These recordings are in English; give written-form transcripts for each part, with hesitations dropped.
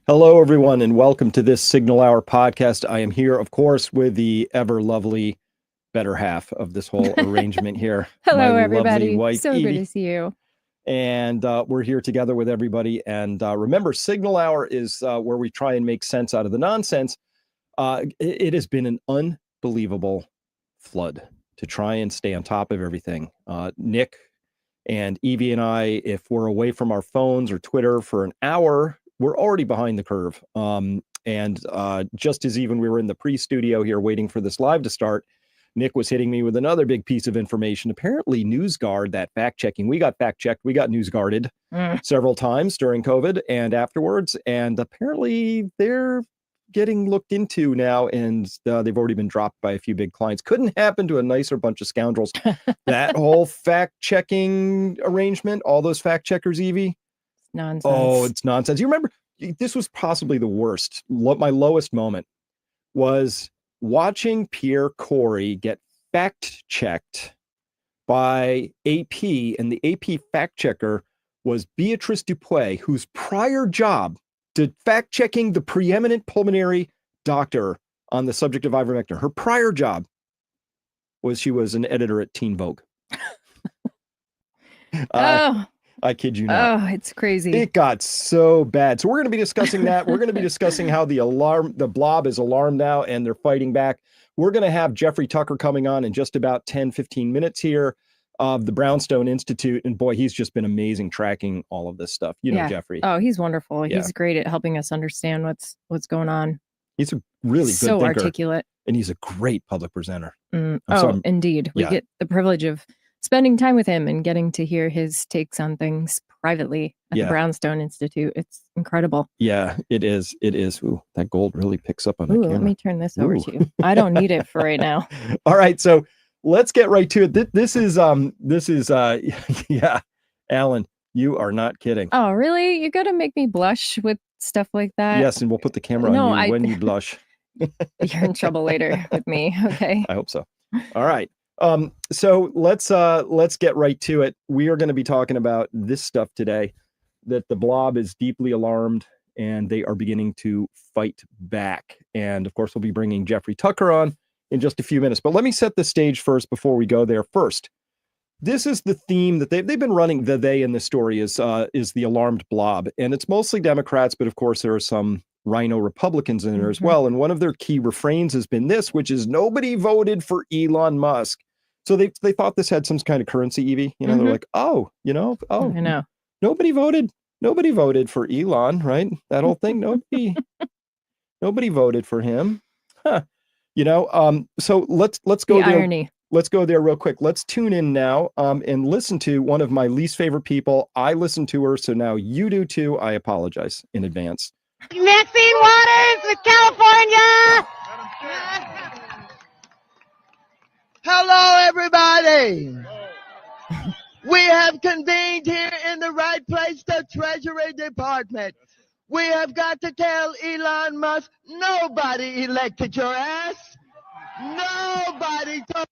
Hello, everyone, and welcome to this Signal Hour podcast. I am here, of course, with the ever lovely better half of this whole arrangement here. Hello, my everybody. Lovely wife, so Edie. good to see you. And we're here together with everybody. And remember, Signal Hour is where we try and make sense out of the nonsense. It has been an unbelievable flood to try and stay on top of everything. Nick and Evie and I, if we're away from our phones or Twitter for an hour, we're already behind the curve. And just as even we were in the pre-studio here waiting for this live to start, Nick was hitting me with another big piece of information. Apparently, NewsGuard, that fact-checking, we got fact-checked, we got NewsGuarded several times during COVID and afterwards. And apparently they're getting looked into now, and they've already been dropped by a few big clients. Couldn't happen to a nicer bunch of scoundrels. That whole fact-checking arrangement, all those fact-checkers, Evie, nonsense. Oh, it's nonsense. You remember, this was possibly the worst. My lowest moment was watching Pierre Corey get fact-checked by AP, and the AP fact-checker was Beatrice Dupuy, whose prior job to fact-checking the preeminent pulmonary doctor on the subject of ivermectin. Her prior job was she was an editor at Teen Vogue. I kid you not. Oh, it's crazy. It got so bad. So we're going to be discussing that. We're going to be discussing how the blob is alarmed now and they're fighting back. We're going to have Jeffrey Tucker coming on in just about 10, 15 minutes here of the Brownstone Institute. And boy, he's just been amazing tracking all of this stuff. You know, Jeffrey. Oh, he's wonderful. Yeah. He's great at helping us understand what's going on. He's a really good so thinker, articulate. And he's a great public presenter. Indeed. We get the privilege of spending time with him and getting to hear his takes on things privately at the Brownstone Institute. It's incredible. Yeah, it is. It is. Ooh, that gold really picks up on the camera. Let me turn this over to you. I don't need it for right now. All right, so let's get right to it. This is yeah, Alan, you are not kidding. Oh, really? You're gonna make me blush with stuff like that? Yes, and we'll put the camera on you when you blush. You're in trouble later with me. Okay. I hope so. All right. So let's get right to it. We are going to be talking about this stuff today, that the blob is deeply alarmed and they are beginning to fight back. And of course, we'll be bringing Jeffrey Tucker on in just a few minutes. But let me set the stage first before we go there. First, this is the theme that they've been running. They in this story is the alarmed blob, and it's mostly Democrats, but of course there are some Rhino Republicans in there as well. And one of their key refrains has been this, which is nobody voted for Elon Musk. So they thought this had some kind of currency, Evie. You know, they're like, I know. Nobody voted for Elon, right? That whole thing. Nobody voted for him. Huh. You know, so let's go there. Irony. Let's go there real quick. Let's tune in now and listen to one of my least favorite people. I listened to her, so now you do too. I apologize in advance. Maxine Waters with California. Hello, everybody. We have convened here in the right place, the Treasury Department. We have got to tell Elon Musk, nobody elected your ass. Nobody told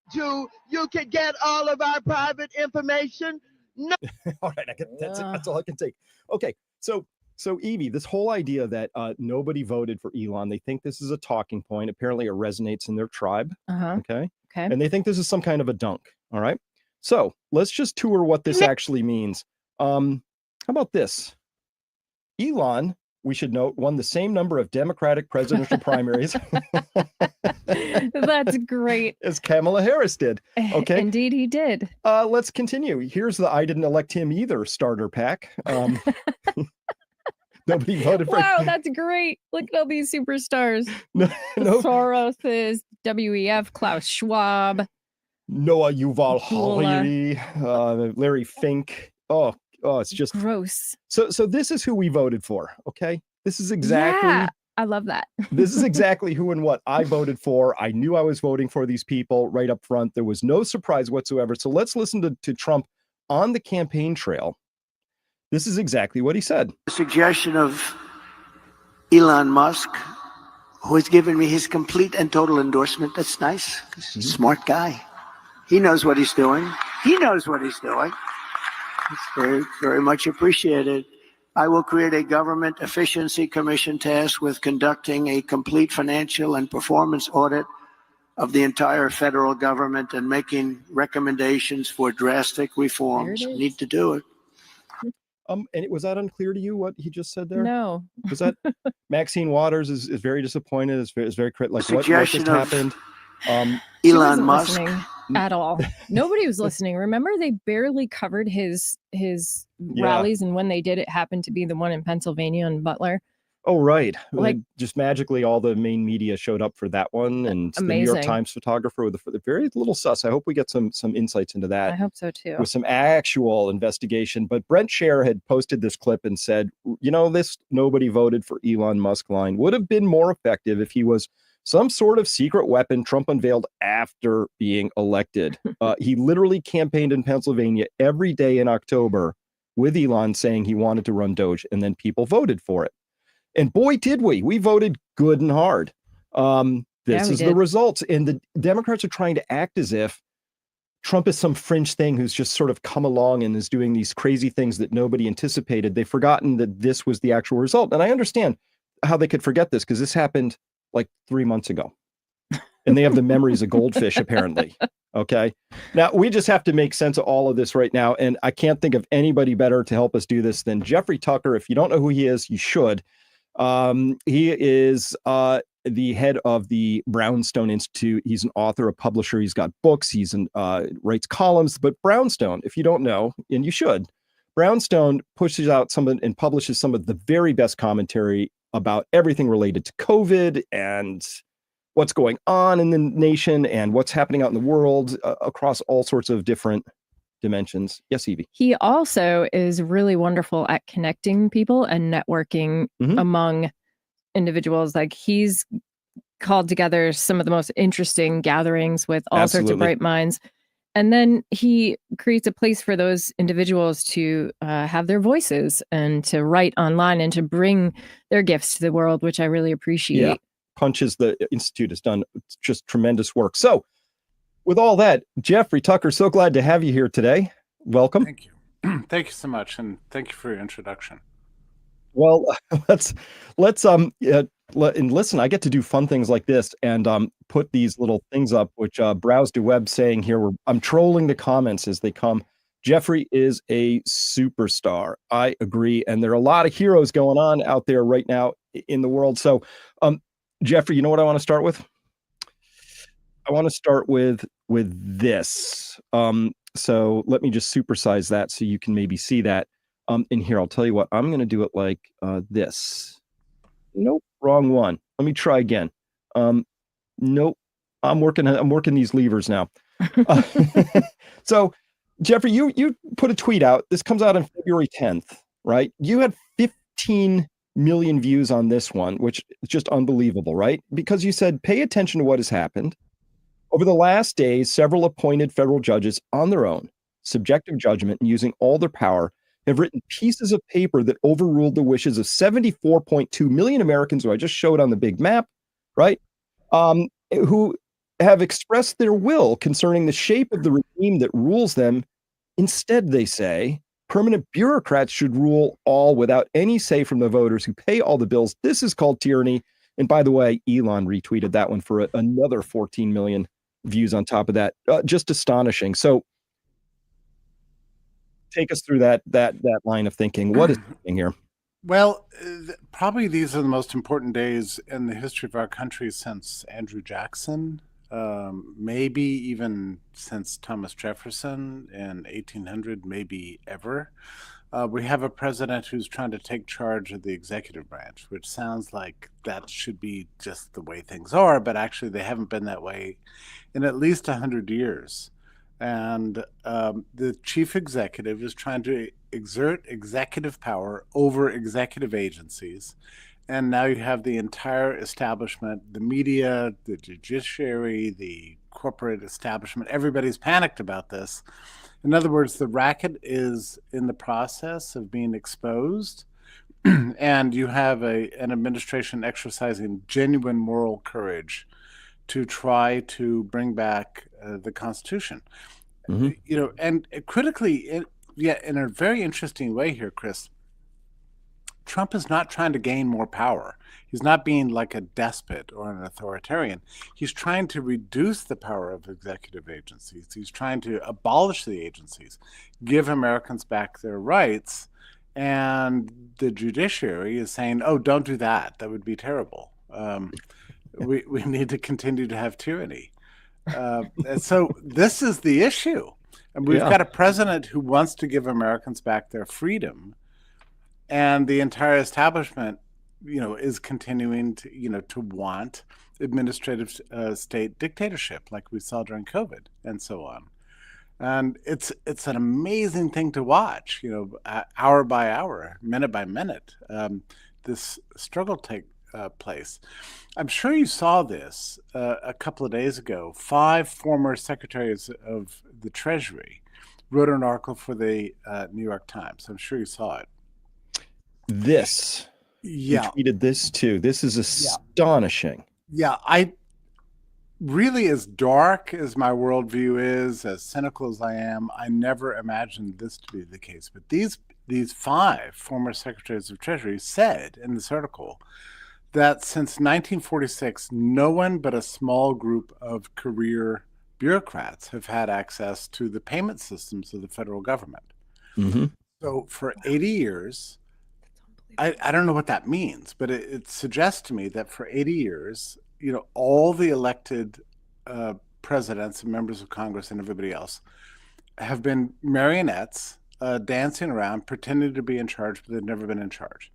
you could get all of our private information. No. All right, that's it. That's all I can take. Okay, so Evie, this whole idea that nobody voted for Elon, they think this is a talking point. Apparently it resonates in their tribe. Okay. And they think this is some kind of a dunk. All right. So let's just tour what this actually means. How about this? Elon, we should note, won the same number of Democratic presidential primaries. That's great. As Kamala Harris did. Okay. Indeed, he did. Let's continue. Here's the I didn't elect him either starter pack. Nobody voted for. Wow, that's great. Look at all these superstars. No. Soros is WEF, Klaus Schwab, Noah Yuval Harari, Larry Fink. Oh, it's just gross. So this is who we voted for. Okay, this is exactly. Yeah, I love that. This is exactly who and what I voted for. I knew I was voting for these people right up front. There was no surprise whatsoever. So let's listen to Trump on the campaign trail. This is exactly what he said. The suggestion of Elon Musk, who has given me his complete and total endorsement. That's nice. He's a smart guy. He knows what he's doing. It's very, very much appreciated. I will create a government efficiency commission tasked with conducting a complete financial and performance audit of the entire federal government and making recommendations for drastic reforms. We need to do it. And was that unclear to you what he just said there? No. Was that Maxine Waters is very disappointed? Is very critical. Like what just happened? Elon Musk at all. Nobody was listening. Remember, they barely covered his rallies, and when they did, it happened to be the one in Pennsylvania and Butler. Oh, right. Like just magically, all the main media showed up for that one, and the New York Times photographer with the very little sus. I hope we get some insights into that. I hope so too, with some actual investigation. But Brent Scher had posted this clip and said, this nobody voted for Elon Musk line would have been more effective if he was some sort of secret weapon Trump unveiled after being elected. He literally campaigned in Pennsylvania every day in October with Elon saying he wanted to run Doge, and then people voted for it. And boy, did we. We voted good and hard. This is the results. And the Democrats are trying to act as if Trump is some fringe thing who's just sort of come along and is doing these crazy things that nobody anticipated. They've forgotten that this was the actual result. And I understand how they could forget this because this happened like 3 months ago. And they have the memories of goldfish, apparently. Okay. Now, we just have to make sense of all of this right now. And I can't think of anybody better to help us do this than Jeffrey Tucker. If you don't know who he is, you should. He is the head of the Brownstone Institute. He's an author, a publisher. He's got books. He's writes columns. But Brownstone, if you don't know, and you should, Brownstone pushes out and publishes some of the very best commentary about everything related to COVID and what's going on in the nation and what's happening out in the world across all sorts of different dimensions. Yes, Evie. He also is really wonderful at connecting people and networking among individuals. Like he's called together some of the most interesting gatherings with all sorts of bright minds. And then he creates a place for those individuals to have their voices and to write online and to bring their gifts to the world, which I really appreciate. Yeah. Punches the Institute has done just tremendous work. So with all that, Jeffrey Tucker, so glad to have you here today. Welcome. Thank you. Thank you so much. And thank you for your introduction. Well, let's and listen, I get to do fun things like this and put these little things up, which Browse to Web saying here, I'm trolling the comments as they come. Jeffrey is a superstar. I agree. And there are a lot of heroes going on out there right now in the world. So, Jeffrey, you know what I want to start with? I want to start with this. So let me just supersize that so you can maybe see that. In here, I'll tell you what, I'm going to do it like this. Nope, wrong one. Let me try again. Nope, I'm working these levers now. So, Jeffrey, you put a tweet out. This comes out on February 10th, right? You had 15 million views on this one, which is just unbelievable, right? Because you said, pay attention to what has happened. Over the last days, several appointed federal judges on their own, subjective judgment and using all their power, have written pieces of paper that overruled the wishes of 74.2 million Americans, who I just showed on the big map, right? Who have expressed their will concerning the shape of the regime that rules them. Instead, they say, permanent bureaucrats should rule all without any say from the voters who pay all the bills. This is called tyranny. And by the way, Elon retweeted that one for another 14 million views on top of that. Just astonishing. So take us through that line of thinking. What is happening here? Well, probably these are the most important days in the history of our country since Andrew Jackson, maybe even since Thomas Jefferson in 1800, maybe ever. We have a president who's trying to take charge of the executive branch, which sounds like that should be just the way things are, but actually they haven't been that way in at least 100 years. And the chief executive is trying to exert executive power over executive agencies. And now you have the entire establishment, the media, the judiciary, the corporate establishment, everybody's panicked about this. In other words, the racket is in the process of being exposed. And you have an administration exercising genuine moral courage to try to bring back the Constitution. And critically, in a very interesting way here, Chris, Trump is not trying to gain more power. He's not being like a despot or an authoritarian. He's trying to reduce the power of executive agencies. He's trying to abolish the agencies, give Americans back their rights. And the judiciary is saying, oh, don't do that. That would be terrible. We need to continue to have tyranny. And so this is the issue. And we've got a president who wants to give Americans back their freedom. And the entire establishment, is continuing to, to want administrative state dictatorship like we saw during COVID and so on. And it's an amazing thing to watch, hour by hour, minute by minute, this struggle take place. I'm sure you saw this a couple of days ago. 5 former secretaries of the Treasury wrote an article for the New York Times. I'm sure you saw it. You tweeted this too. This is astonishing. I really, as dark as my worldview is, as cynical as I am, I never imagined this to be the case. But these 5 former secretaries of Treasury said in this article that since 1946, no one but a small group of career bureaucrats have had access to the payment systems of the federal government. Mm-hmm. So for 80 years, I don't know what that means, but it suggests to me that for 80 years, all the elected presidents and members of Congress and everybody else have been marionettes dancing around, pretending to be in charge, but they've never been in charge.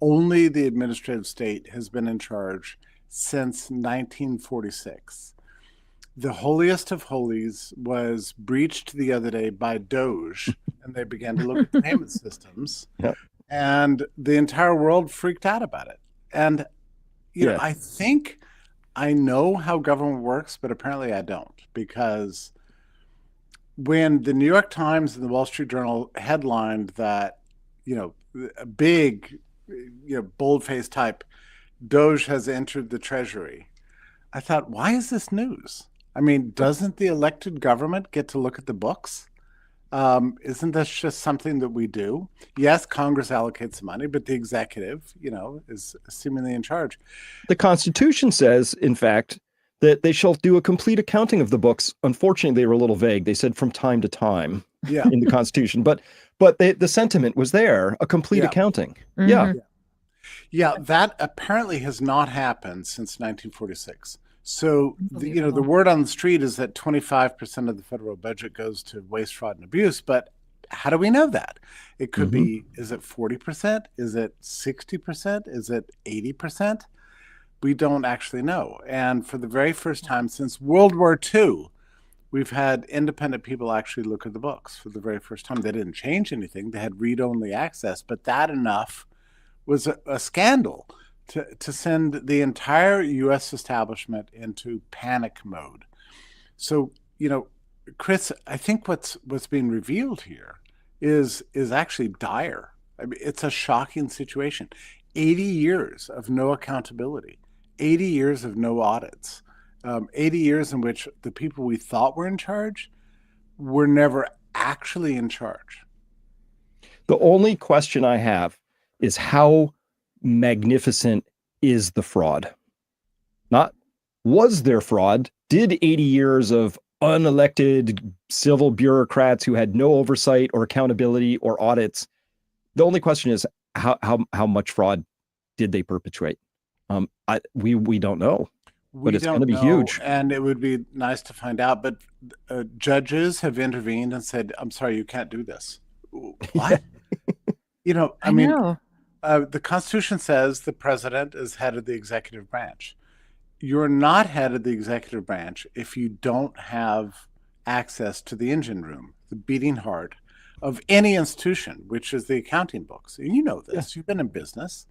Only the administrative state has been in charge since 1946. The holiest of holies was breached the other day by Doge, and they began to look at the payment systems. Yep. And the entire world freaked out about it. And, I think I know how government works, but apparently I don't. Because when the New York Times and the Wall Street Journal headlined that, a big, boldface type, Doge has entered the Treasury, I thought, why is this news? I mean, doesn't the elected government get to look at the books? Isn't this just something that we do? Yes, Congress allocates the money, but the executive, is seemingly in charge. The Constitution says, in fact, that they shall do a complete accounting of the books. Unfortunately, they were a little vague. They said from time to time in the Constitution, but the sentiment was there, a complete accounting. Mm-hmm. Yeah, that apparently has not happened since 1946. So, the word on the street is that 25% of the federal budget goes to waste, fraud, and abuse. But how do we know that? It could be, is it 40%? Is it 60%? Is it 80%? We don't actually know. And for the very first time since World War II, we've had independent people actually look at the books for the very first time. They didn't change anything. They had read-only access, but that enough was a scandal to send the entire U.S. establishment into panic mode. So, Chris, I think what's being revealed here is actually dire. I mean, it's a shocking situation. 80 years of no accountability, 80 years of no audits, 80 years in which the people we thought were in charge were never actually in charge. The only question I have is how magnificent is the fraud? Not was there fraud? Did 80 years of unelected civil bureaucrats who had no oversight or accountability or audits? The only question is how much fraud did they perpetrate? We don't know, but it's going to be huge. And it would be nice to find out. But judges have intervened and said, "I'm sorry, you can't do this." What? I mean. The Constitution says the president is head of the executive branch. You're not head of the executive branch if you don't have access to the engine room, the beating heart of any institution, which is the accounting books. And you know this. You've been in business.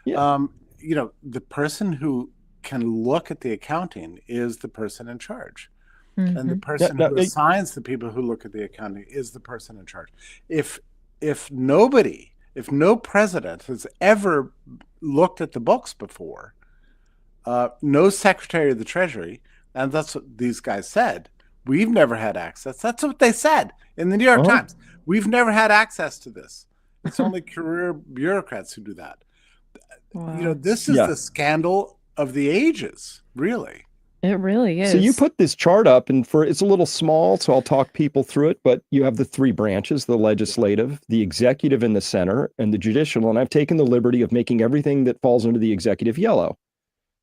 The person who can look at the accounting is the person in charge. Mm-hmm. And the person who assigns the people who look at the accounting is the person in charge. If no president has ever looked at the books before, no secretary of the Treasury, and that's what these guys said, we've never had access. That's what they said in the New York Times. We've never had access to this. It's only career bureaucrats who do that. Wow. This is the scandal of the ages, really. It really is. So you put this chart up, and it's a little small, so I'll talk people through it, but you have the three branches, the legislative, the executive in the center, and the judicial, and I've taken the liberty of making everything that falls under the executive yellow.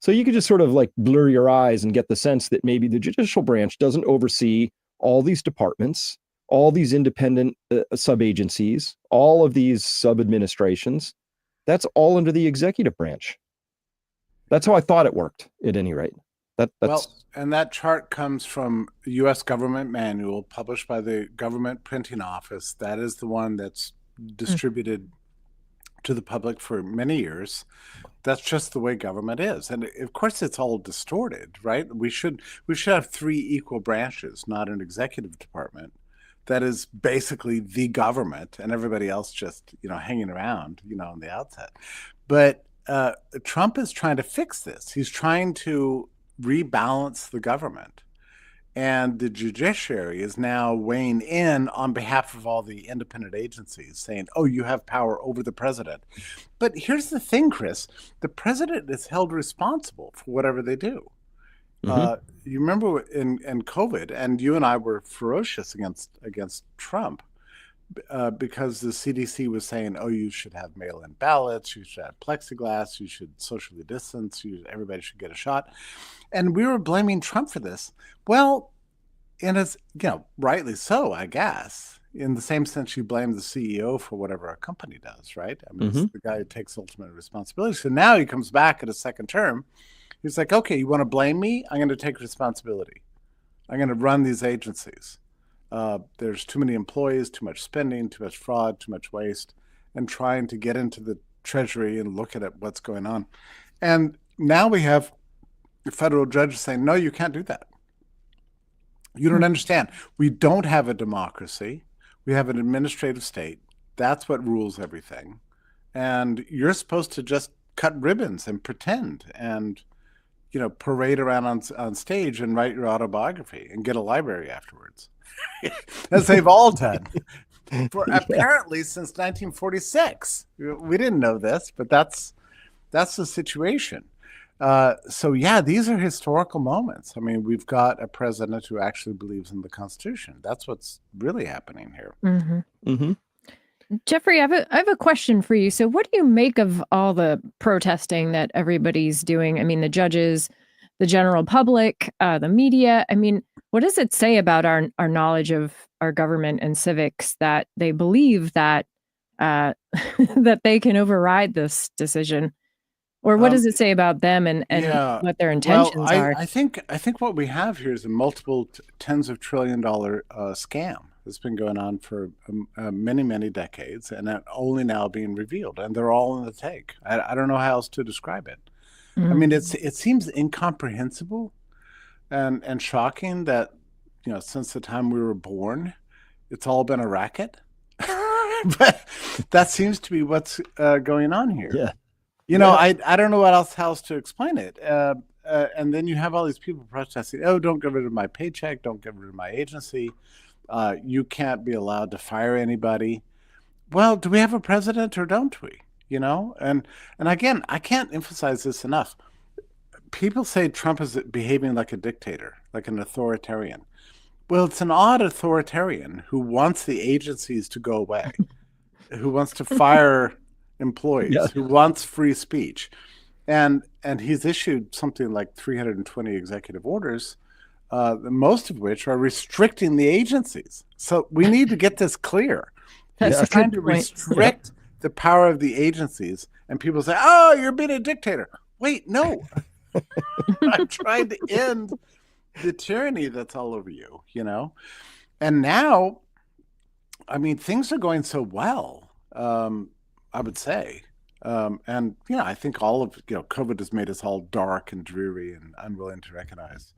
So you could just sort of like blur your eyes and get the sense that maybe the judicial branch doesn't oversee all these departments, all these independent sub-agencies, all of these sub-administrations. That's all under the executive branch. That's how I thought it worked, at any rate. And that chart comes from the U.S. government manual published by the government printing office. That is the one that's distributed to the public for many years. That's just the way government is. And of course, it's all distorted, right? We should have three equal branches, not an executive department. That is basically the government, and everybody else just, hanging around, on the outset. But Trump is trying to fix this. He's trying to rebalance the government, and the judiciary is now weighing in on behalf of all the independent agencies, saying, oh, you have power over the president. But here's the thing, Chris, the president is held responsible for whatever they do. You remember in COVID, and you and I were ferocious against Trump because the CDC was saying, oh, you should have mail-in ballots, you should have plexiglass, you should socially distance, everybody should get a shot. And we were blaming Trump for this. Well, and it's, rightly so, I guess, in the same sense you blame the CEO for whatever a company does, right? I mean, it's the guy who takes ultimate responsibility. So now he comes back at his second term. He's like, okay, you want to blame me? I'm going to take responsibility. I'm going to run these agencies. There's too many employees, too much spending, too much fraud, too much waste, and trying to get into the Treasury and look at what's going on. And now we have the federal judge saying, no, you can't do that. You don't understand. We don't have a democracy. We have an administrative state. That's what rules everything. And you're supposed to just cut ribbons and pretend and parade around on stage and write your autobiography and get a library afterwards. As they've all done apparently since 1946. We didn't know this, but that's the situation. So yeah, these are historical moments. I mean, we've got a president who actually believes in the Constitution. That's what's really happening here. Jeffrey, I have a question for you. So what do you make of all the protesting that everybody's doing? I mean, the judges, the general public, the media. I mean, what does it say about our knowledge of our government and civics that they believe that that they can override this decision? Or what does it say about them and what their intentions are? I think what we have here is a multiple tens of $1 trillion scam that's been going on for many, many decades, and only now being revealed. And they're all in the take. I don't know how else to describe it. I mean, it seems incomprehensible and shocking that, since the time we were born, it's all been a racket. But that seems to be what's going on here. Yeah. I don't know how else to explain it. And then you have all these people protesting, oh, don't get rid of my paycheck, don't get rid of my agency. You can't be allowed to fire anybody. Well, do we have a president or don't we? And again, I can't emphasize this enough. People say Trump is behaving like a dictator, like an authoritarian. Well, it's an odd authoritarian who wants the agencies to go away, who wants to fire employees, who wants free speech. And he's issued something like 320 executive orders, most of which are restricting the agencies. So we need to get this clear. He's trying to restrict the power of the agencies. And people say, oh, you're being a dictator. Wait, no. I'm trying to end the tyranny that's all over you, And now, I mean, things are going so well, I would say. And, I think all of, COVID has made us all dark and dreary and unwilling to recognize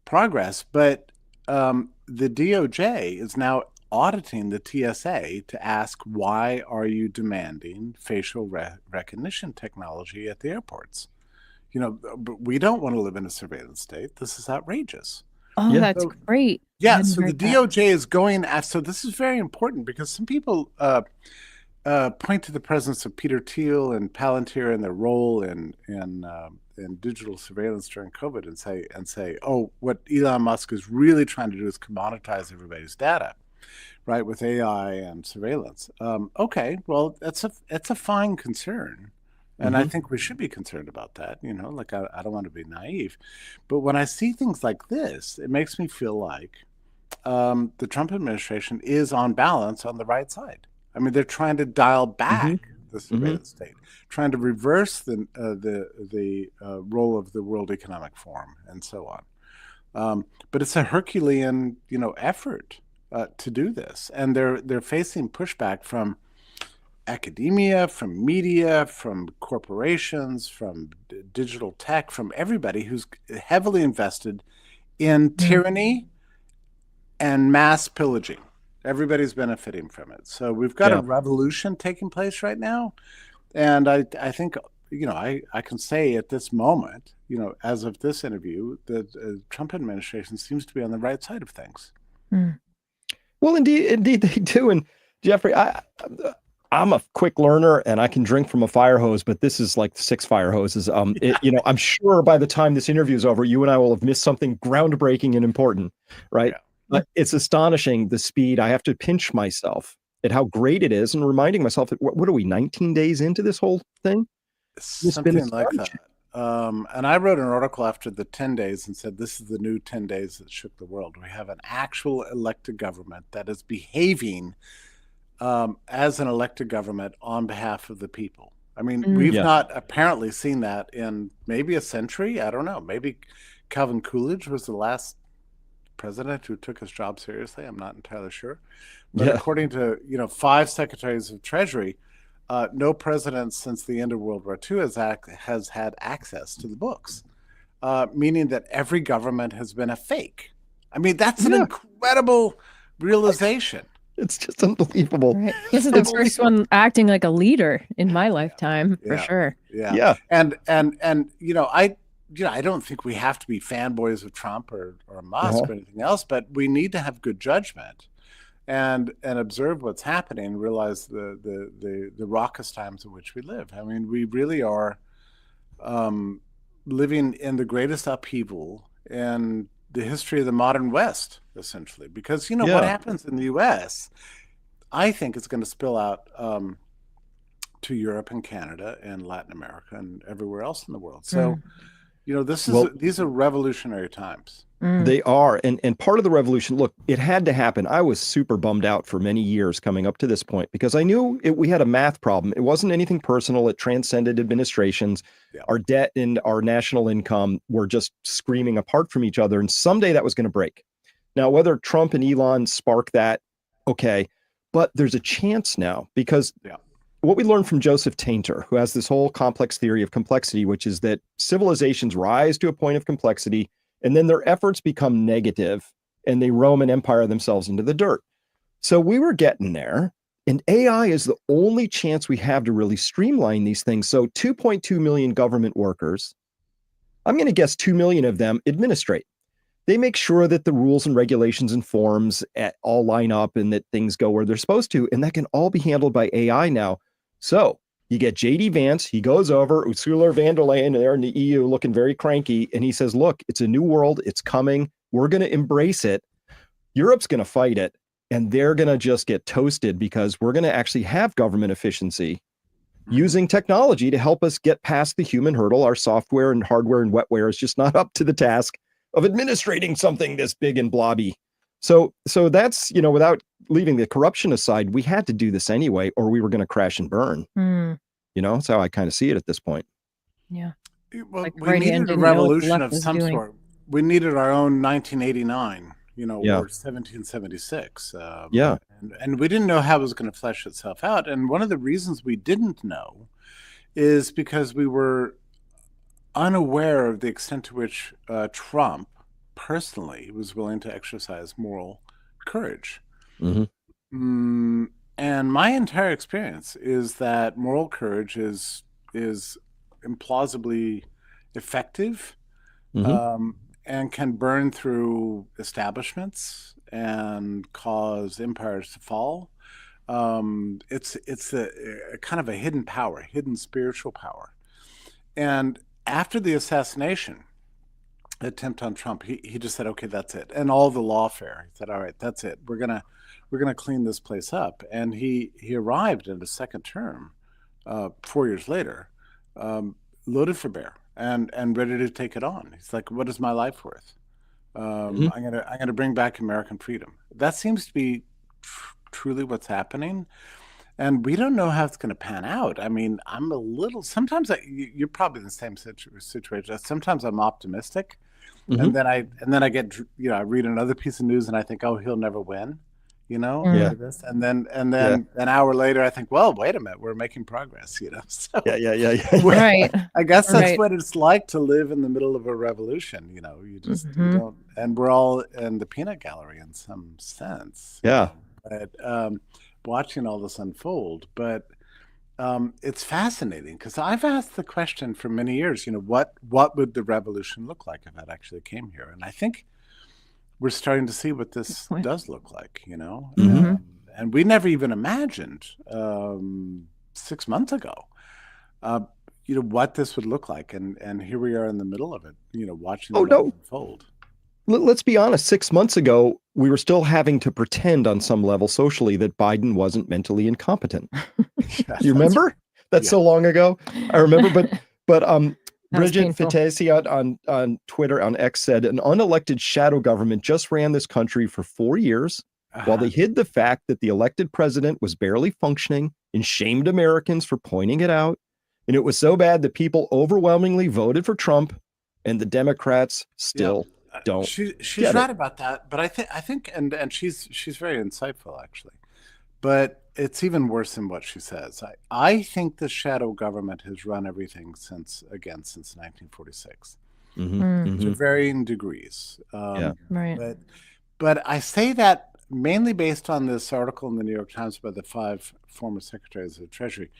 progress. But the DOJ is now auditing the TSA to ask, why are you demanding facial recognition technology at the airports? We don't want to live in a surveillance state. This is outrageous. Oh, that's great. Yeah, so the DOJ is going after. So this is very important because some people point to the presence of Peter Thiel and Palantir and their role in digital surveillance during COVID and say, oh, what Elon Musk is really trying to do is commoditize everybody's data, right, with AI and surveillance. Okay, well, that's a fine concern. And I think we should be concerned about that. Like I don't want to be naive. But when I see things like this, it makes me feel like the Trump administration is on balance on the right side. I mean, they're trying to dial back the surveillance state, trying to reverse the role of the World Economic Forum and so on. But it's a Herculean, effort to do this, and they're facing pushback from academia, from media, from corporations, from digital tech, from everybody who's heavily invested in tyranny and mass pillaging. Everybody's benefiting from it. So we've got a revolution taking place right now. And I think, I can say at this moment, as of this interview, the Trump administration seems to be on the right side of things. Well, indeed they do. And Jeffrey, I'm a quick learner and I can drink from a fire hose, but this is like 6 fire hoses. I'm sure by the time this interview is over, you and I will have missed something groundbreaking and important, right? Yeah. But it's astonishing the speed. I have to pinch myself at how great it is and reminding myself that what are we, 19 days into this whole thing? Something like that. And I wrote an article after the 10 days and said, this is the new 10 days that shook the world. We have an actual elected government that is behaving as an elected government on behalf of the people. I mean, we've not apparently seen that in maybe a century. I don't know. Maybe Calvin Coolidge was the last president who took his job seriously. I'm not entirely sure. But according to, 5 secretaries of Treasury, no president since the end of World War II has had access to the books, meaning that every government has been a fake. I mean, that's an incredible realization. It's just unbelievable. Right. This is the first one acting like a leader in my lifetime, for sure. Yeah. And I don't think we have to be fanboys of Trump or Musk or anything else, but we need to have good judgment and observe what's happening and realize the raucous times in which we live. I mean, we really are living in the greatest upheaval in the history of the modern West, essentially, because what happens in the U.S., I think it's going to spill out to Europe and Canada and Latin America and everywhere else in the world. So, these are revolutionary times. They are. And part of the revolution, look, it had to happen. I was super bummed out for many years coming up to this point because I knew we had a math problem. It wasn't anything personal. It transcended administrations. Yeah. Our debt and our national income were just screaming apart from each other. And someday that was going to break. Now, whether Trump and Elon spark that, okay, but there's a chance now because what we learned from Joseph Tainter, who has this whole complex theory of complexity, which is that civilizations rise to a point of complexity and then their efforts become negative and they roam and empire themselves into the dirt. So we were getting there, and AI is the only chance we have to really streamline these things. So 2.2 million government workers, I'm going to guess 2 million of them administrate. They make sure that the rules and regulations and forms all line up and that things go where they're supposed to. And that can all be handled by AI now. So you get J.D. Vance, he goes over, Ursula von der Leyen there in the EU looking very cranky, and he says, look, it's a new world, it's coming, we're going to embrace it, Europe's going to fight it, and they're going to just get toasted because we're going to actually have government efficiency using technology to help us get past the human hurdle. Our software and hardware and wetware is just not up to the task of administrating something this big and blobby. So that's, without leaving the corruption aside, we had to do this anyway, or we were going to crash and burn. That's how I kind of see it at this point. Yeah. Well, we needed a revolution of some sort. We needed our own 1989, or 1776. And we didn't know how it was going to flesh itself out. And one of the reasons we didn't know is because we were unaware of the extent to which Trump personally was willing to exercise moral courage. And my entire experience is that moral courage is implausibly effective and can burn through establishments and cause empires to fall. It's a kind of a hidden power, hidden spiritual power. And after the assassination attempt on Trump, he just said, okay, that's it. And all the lawfare, he said, all right, that's it. We're gonna clean this place up. And he arrived in his second term, 4 years later, loaded for bear and ready to take it on. He's like, what is my life worth? I'm gonna bring back American freedom. That seems to be truly what's happening. And we don't know how it's going to pan out. I mean, I'm a little, sometimes you're probably in the same situation. Sometimes I'm optimistic. And then I get, I read another piece of news and I think, oh, he'll never win, Yeah. And then an hour later, I think, well, wait a minute, we're making progress, So Yeah. Right. I guess that's Right. what it's like to live in the middle of a revolution. You just you don't, and we're all in the peanut gallery in some sense. Yeah. But watching all this unfold, but it's fascinating because I've asked the question for many years, what would the revolution look like if it actually came here? And I think we're starting to see what this does look like, and we never even imagined 6 months ago, what this would look like. And here we are in the middle of it, watching it all unfold. Let's be honest, 6 months ago, we were still having to pretend on some level socially that Biden wasn't mentally incompetent. You remember? That's so long ago. I remember, but Bridget Fitesi on Twitter, on X, said an unelected shadow government just ran this country for 4 years while they hid the fact that the elected president was barely functioning and shamed Americans for pointing it out. And it was so bad that people overwhelmingly voted for Trump, and the Democrats still don't. She's right about that, but I think, and she's very insightful actually. But it's even worse than what she says. I think the shadow government has run everything since 1946, to varying degrees. Right. But I say that mainly based on this article in the New York Times by the 5 former secretaries of the Treasury,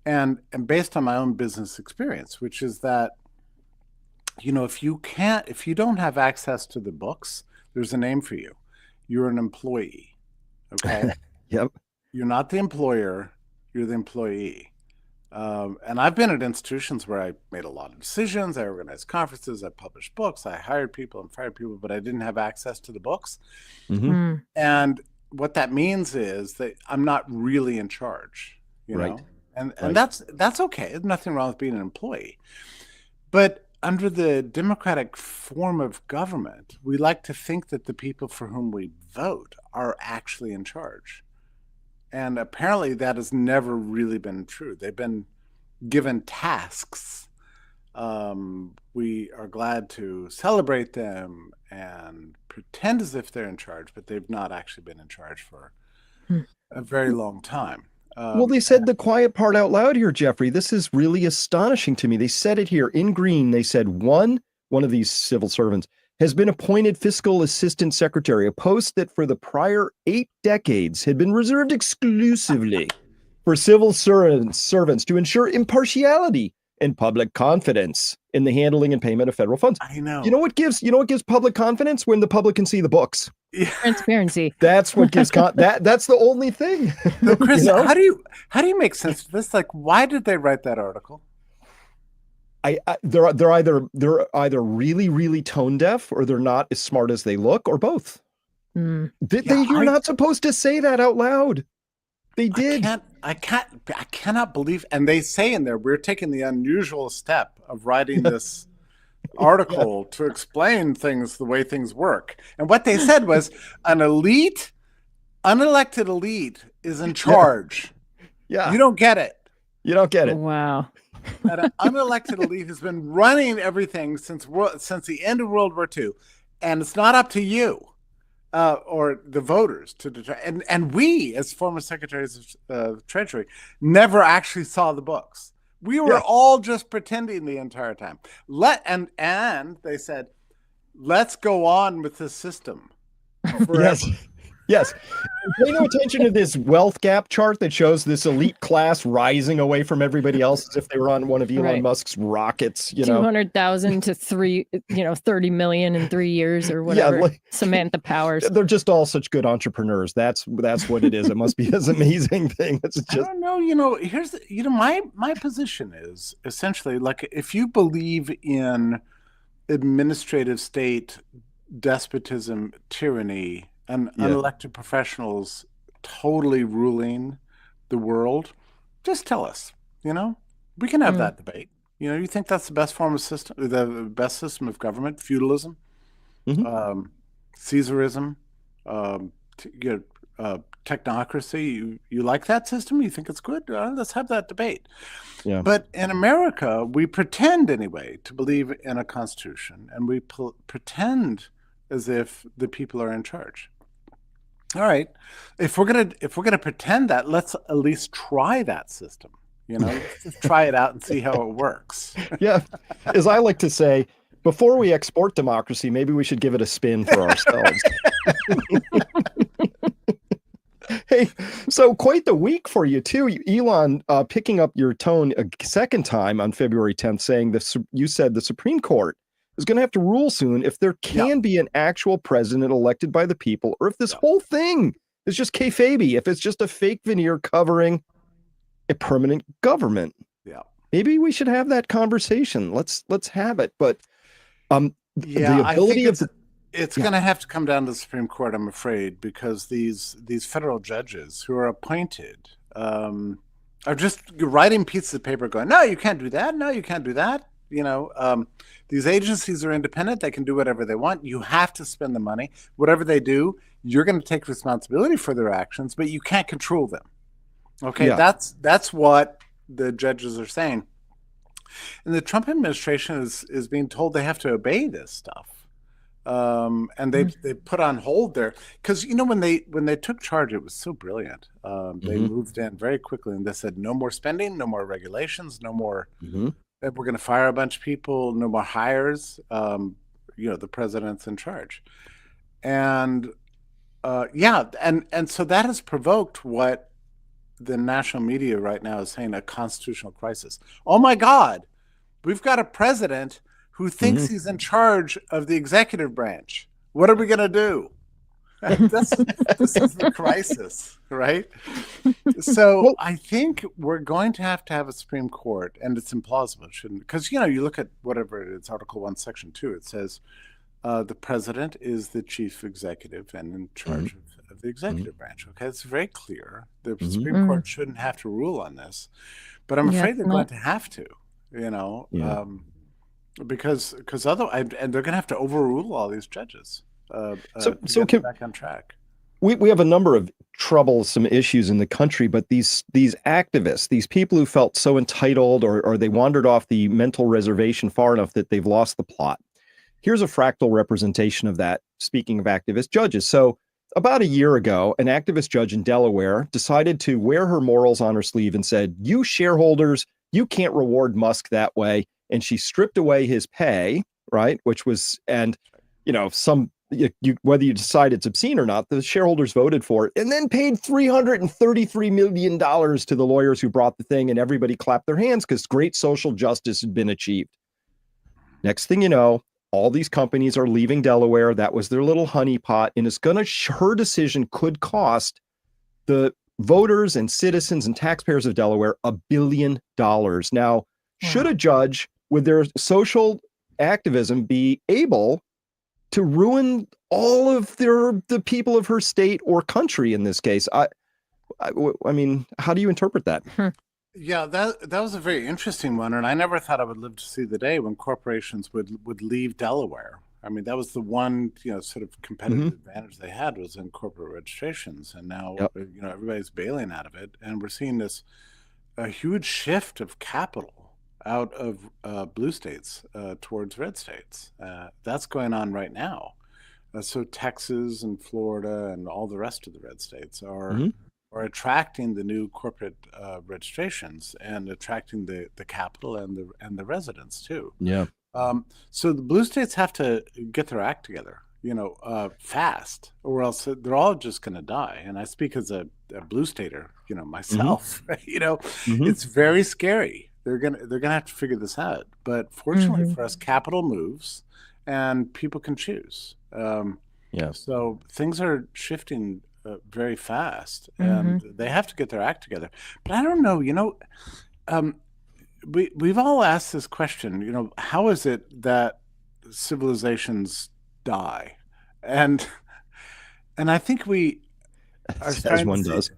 and based on my own business experience, which is that, if you don't have access to the books, there's a name for you. You're an employee. Okay. Yep. You're not the employer, you're the employee. And I've been at institutions where I made a lot of decisions. I organized conferences, I published books, I hired people and fired people, but I didn't have access to the books. And what that means is that I'm not really in charge, know? And that's okay. There's nothing wrong with being an employee. But under the democratic form of government, we like to think that the people for whom we vote are actually in charge. And apparently that has never really been true. They've been given tasks. We are glad to celebrate them and pretend as if they're in charge, but they've not actually been in charge for a very long time. Well, they said the quiet part out loud here, Jeffrey. This is really astonishing to me. They said it here in green. They said one of these civil servants has been appointed fiscal assistant secretary, a post that for the prior 8 decades had been reserved exclusively for civil servants to ensure impartiality and public confidence in the handling and payment of federal funds. I know. You know what gives public confidence? When the public can see the books. Transparency. That's what gives that's the only thing. So Chris, how do you make sense of this? Like, why did they write that article? They're either really, really tone deaf, or they're not as smart as they look, or both. You're not supposed to say that out loud. They did. I cannot believe. And they say in there, we're taking the unusual step of writing this article to explain things the way things work. And what they said was an unelected elite is in charge. Yeah. You don't get it. You don't get it. Wow. That an unelected elite has been running everything since the end of World War II. And it's not up to you or the voters to determine. And we, as former secretaries of Treasury, never actually saw the books. We were all just pretending the entire time. And they said, let's go on with this system forever. Yes. Pay no attention to this wealth gap chart that shows this elite class rising away from everybody else as if they were on one of Elon Musk's rockets, 200,000 to 30 million in 3 years or whatever. Yeah, Samantha Powers. They're just all such good entrepreneurs. That's what it is. It must be this amazing thing. It's just, I don't know, here's my position is essentially like if you believe in administrative state despotism, tyranny, and unelected professionals totally ruling the world, just tell us, we can have that debate. You think that's the best form of system, the best system of government, feudalism, Caesarism, technocracy. You like that system? You think it's good? Let's have that debate. Yeah. But in America, we pretend anyway to believe in a constitution, and we pretend as if the people are in charge. All right, if we're gonna pretend that, let's at least try that system. Let's just try it out and see how it works. Yeah, as I like to say, before we export democracy, maybe we should give it a spin for ourselves. Hey, so quite the week for you too, Elon. Picking up your tone a second time on February 10th, saying this. You said the Supreme Court is going to have to rule soon if there can be an actual president elected by the people, or if this whole thing is just kayfabe, if it's just a fake veneer covering a permanent government. Yeah, maybe we should have that conversation. Let's have it. But the ability of it's going to have to come down to the Supreme Court, I'm afraid, because these federal judges who are appointed are just writing pieces of paper going, no, you can't do that. No, you can't do that. These agencies are independent. They can do whatever they want. You have to spend the money. Whatever they do, you're going to take responsibility for their actions, but you can't control them. Okay, that's what the judges are saying. And the Trump administration is being told they have to obey this stuff. And they put on hold there because when they took charge, it was so brilliant. They moved in very quickly and they said no more spending, no more regulations, no more. We're going to fire a bunch of people, no more hires. The president's in charge, and and so that has provoked what the national media right now is saying, a constitutional crisis. Oh my God, we've got a president who thinks he's in charge of the executive branch. What are we going to do? This is the crisis, right? So I think we're going to have a Supreme Court, and it's implausible, shouldn't? Because you look at whatever it is, Article 1, Section 2, it says the president is the chief executive and in charge of the executive branch. Okay, it's very clear. The Supreme Court shouldn't have to rule on this, but I'm afraid they're going to have to. Because otherwise, and they're going to have to overrule all these judges. So get back on track. We have a number of troublesome issues in the country, but these activists, these people who felt so entitled, or they wandered off the mental reservation far enough that they've lost the plot. Here's a fractal representation of that. Speaking of activist judges, so about a year ago, an activist judge in Delaware decided to wear her morals on her sleeve and said, "You shareholders, you can't reward Musk that way." And she stripped away his pay, right? Which was, and whether you decide it's obscene or not, the shareholders voted for it, and then paid $333 million to the lawyers who brought the thing, and everybody clapped their hands because great social justice had been achieved. Next thing you know, all these companies are leaving Delaware. That was their little honeypot, and her decision could cost the voters and citizens and taxpayers of Delaware $1 billion. Now, should a judge with their social activism be able to ruin all of the people of her state or country in this case? I mean, how do you interpret that? Yeah, that was a very interesting one, and I never thought I would live to see the day when corporations would leave Delaware. I mean, that was the one sort of competitive advantage they had, was in corporate registrations, and now everybody's bailing out of it, and we're seeing a huge shift of capital out of blue states towards red states. That's going on right now. So Texas and Florida and all the rest of the red states are attracting the new corporate registrations and attracting the capital and the residents too. Yeah. So the blue states have to get their act together. fast, or else they're all just going to die. And I speak as a blue stater, myself. It's very scary. They're gonna have to figure this out. But fortunately for us, capital moves, and people can choose. So things are shifting very fast, and they have to get their act together. But I don't know. We've all asked this question. How is it that civilizations die? And I think we are as one does.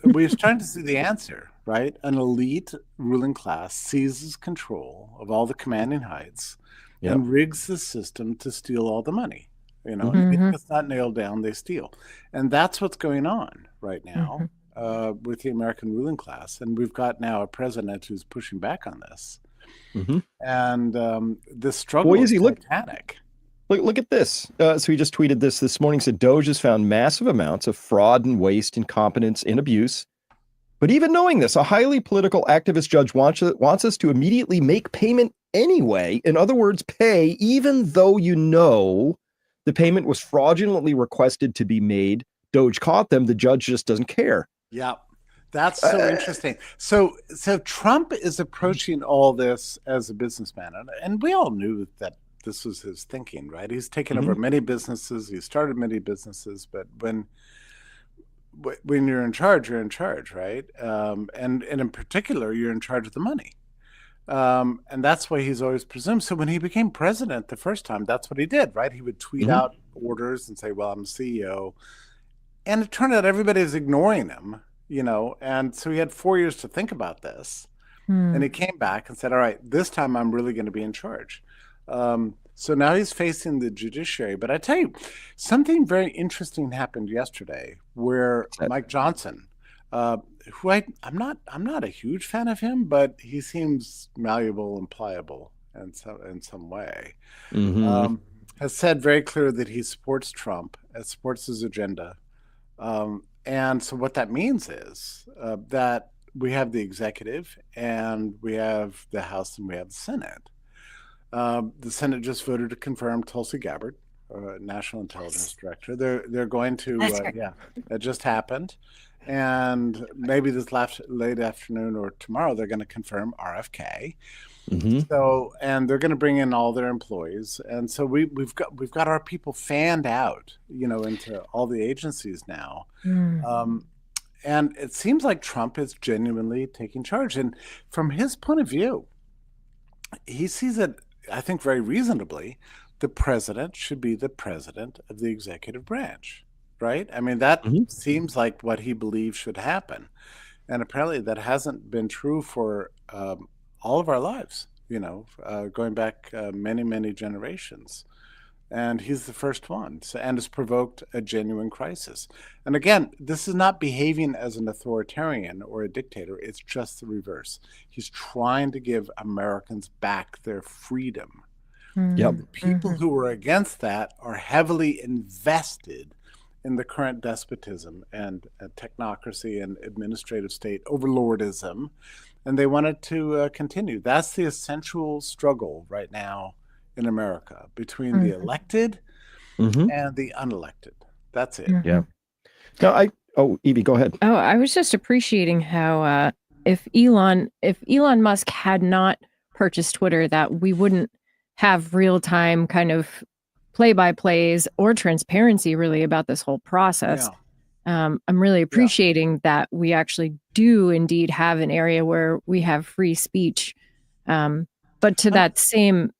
we're starting to see the answer, right? An elite ruling class seizes control of all the commanding heights and rigs the system to steal all the money. And if it's not nailed down, they steal. And that's what's going on right now with the American ruling class. And we've got now a president who's pushing back on this. And the struggle is titanic. Look at this. So he just tweeted this morning, said Doge has found massive amounts of fraud and waste, incompetence and abuse. But even knowing this, a highly political activist judge wants us to immediately make payment anyway. In other words, pay even though the payment was fraudulently requested to be made. Doge caught them. The judge just doesn't care. Yeah, that's so interesting. So Trump is approaching all this as a businessman. And we all knew that this was his thinking, right? He's taken over many businesses. He started many businesses. But when you're in charge, right? And in particular, you're in charge of the money. And that's why he's always presumed. So when he became president the first time, that's what he did, right? He would tweet out orders and say, well, I'm CEO. And it turned out everybody was ignoring him, and so he had 4 years to think about this. And he came back and said, all right, this time I'm really going to be in charge. So now he's facing the judiciary. But I tell you, something very interesting happened yesterday where Mike Johnson, who I'm not a huge fan of him, but he seems malleable and pliable in some way, has said very clear that he supports Trump, supports his agenda. And so what that means is that we have the executive and we have the House and we have the Senate. The Senate just voted to confirm Tulsi Gabbard, National Intelligence Director. They're going to, it just happened. And maybe this late afternoon or tomorrow, they're going to confirm RFK. So, and they're going to bring in all their employees. And so we've got our people fanned out, into all the agencies now. And it seems like Trump is genuinely taking charge. And from his point of view, he sees it, I think very reasonably, the president should be the president of the executive branch, right? I mean, that seems like what he believes should happen. And apparently that hasn't been true for all of our lives, going back many, many generations. And he's the first one, and has provoked a genuine crisis. And again, this is not behaving as an authoritarian or a dictator. It's just the reverse. He's trying to give Americans back their freedom. The people who are against that are heavily invested in the current despotism and technocracy and administrative state overlordism, and they want it to continue. That's the essential struggle right now in America between the elected and the unelected. That's it. Now, Evie, go ahead. I was just appreciating how if Elon Musk had not purchased Twitter, that we wouldn't have real-time kind of play-by-plays or transparency really about this whole process. I'm really appreciating that we actually do indeed have an area where we have free speech. But to that same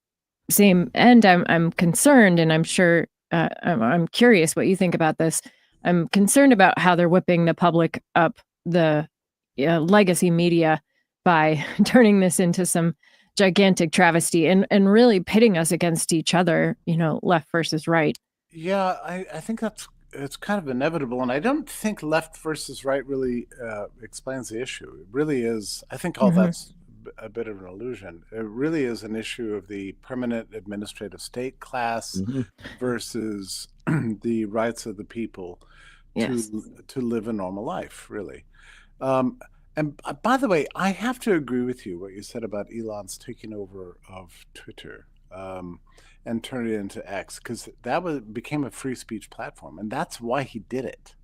end, I'm concerned, and I'm sure I'm curious what you think about this. I'm concerned about how they're whipping the public up the legacy media by turning this into some gigantic travesty and really pitting us against each other, left versus right. Yeah, I think it's kind of inevitable. And I don't think left versus right really explains the issue. It really is, I think all that's a bit of an illusion. It really is an issue of the permanent administrative state class versus the rights of the people to live a normal life, really. And by the way, I have to agree with you what you said about Elon's taking over of Twitter. and turn it into X, because that became a free speech platform, and that's why he did it.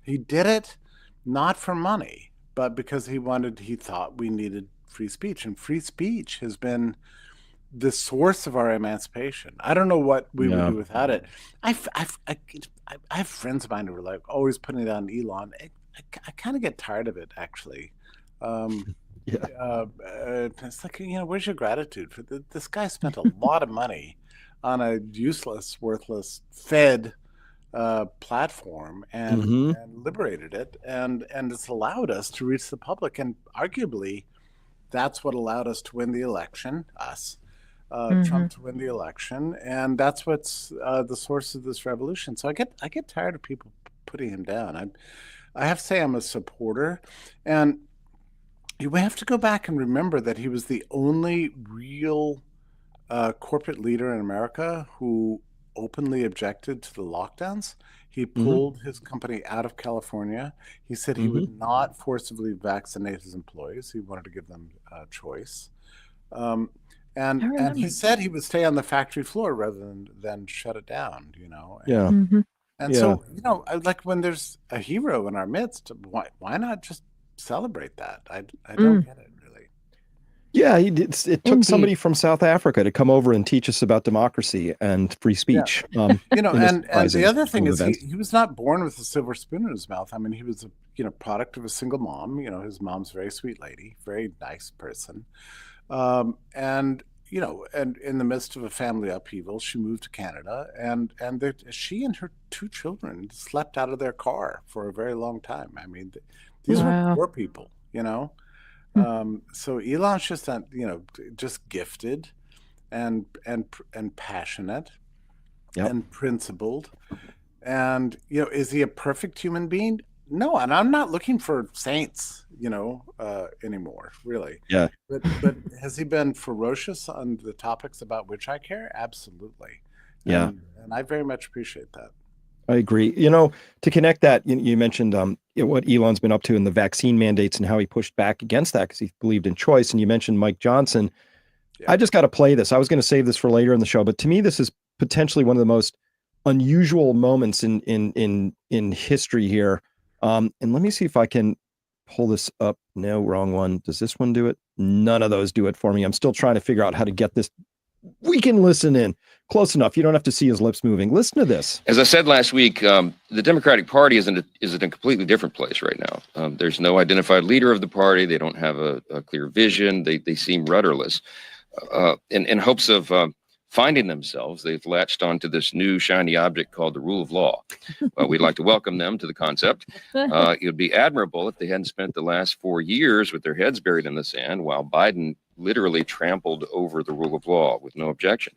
He did it not for money, but because he thought we needed free speech, and free speech has been the source of our emancipation. I don't know what we would do without it. I have friends of mine who are like always putting it on Elon. I kind of get tired of it, actually. It's like, where's your gratitude for this guy spent a lot of money on a useless, worthless Fed platform and liberated it, and it's allowed us to reach the public, and arguably that's what allowed us to win the election, Trump to win the election, and that's what's the source of this revolution. So I get tired of people putting him down. I have to say I'm a supporter, and you have to go back and remember that he was the only real corporate leader in America who openly objected to the lockdowns. He pulled his company out of California. He said he would not forcibly vaccinate his employees. He wanted to give them a choice. And he said he would stay on the factory floor rather than shut it down, So, like when there's a hero in our midst, why not just celebrate that? I don't get it, really. Yeah, it took somebody from South Africa to come over and teach us about democracy and free speech. And the other thing is he was not born with a silver spoon in his mouth. I mean, he was a product of a single mom. His mom's a very sweet lady, very nice person. And in the midst of a family upheaval, she moved to Canada, and she and her 2 children slept out of their car for a very long time. I mean, these were poor people, So Elon's just gifted and passionate and principled. And, is he a perfect human being? No, and I'm not looking for saints, anymore, really. Yeah. But has he been ferocious on the topics about which I care? Absolutely. Yeah. And I very much appreciate that. I agree. To connect that, you mentioned what Elon's been up to in the vaccine mandates and how he pushed back against that because he believed in choice. And you mentioned Mike Johnson. Yeah. I just got to play this. I was going to save this for later in the show, but to me, this is potentially one of the most unusual moments in history here. And let me see if I can pull this up. No, wrong one. Does this one do it? None of those do it for me. I'm still trying to figure out how to get this. We can listen in. Close enough. You don't have to see his lips moving. Listen to this. As I said last week, the Democratic Party is in a completely different place right now. There's no identified leader of the party. They don't have a clear vision. They seem rudderless. In hopes of finding themselves, they've latched onto this new shiny object called the rule of law. We'd like to welcome them to the concept. It would be admirable if they hadn't spent the last 4 years with their heads buried in the sand while Biden literally trampled over the rule of law with no objection.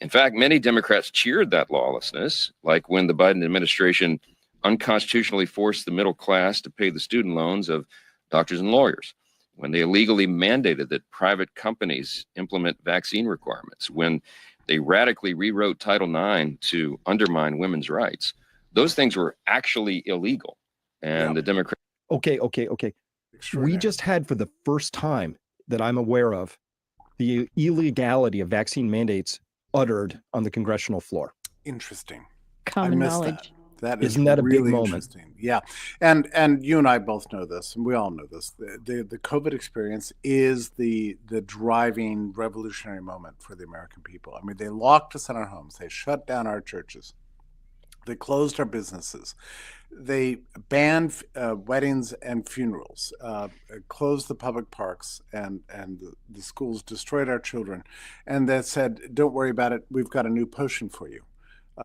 In fact, many Democrats cheered that lawlessness, like when the Biden administration unconstitutionally forced the middle class to pay the student loans of doctors and lawyers, when they illegally mandated that private companies implement vaccine requirements, when they radically rewrote Title IX to undermine women's rights. Those things were actually illegal. And the Democrats... Okay. We just had, for the first time that I'm aware of, the illegality of vaccine mandates uttered on the congressional floor. Interesting. Common knowledge. Isn't that a really big moment? Yeah. And you and I both know this, and we all know this. The COVID experience is the driving revolutionary moment for the American people. I mean, they locked us in our homes. They shut down our churches. They closed our businesses. They banned weddings and funerals, closed the public parks and the schools, destroyed our children. And they said, don't worry about it. We've got a new potion for you.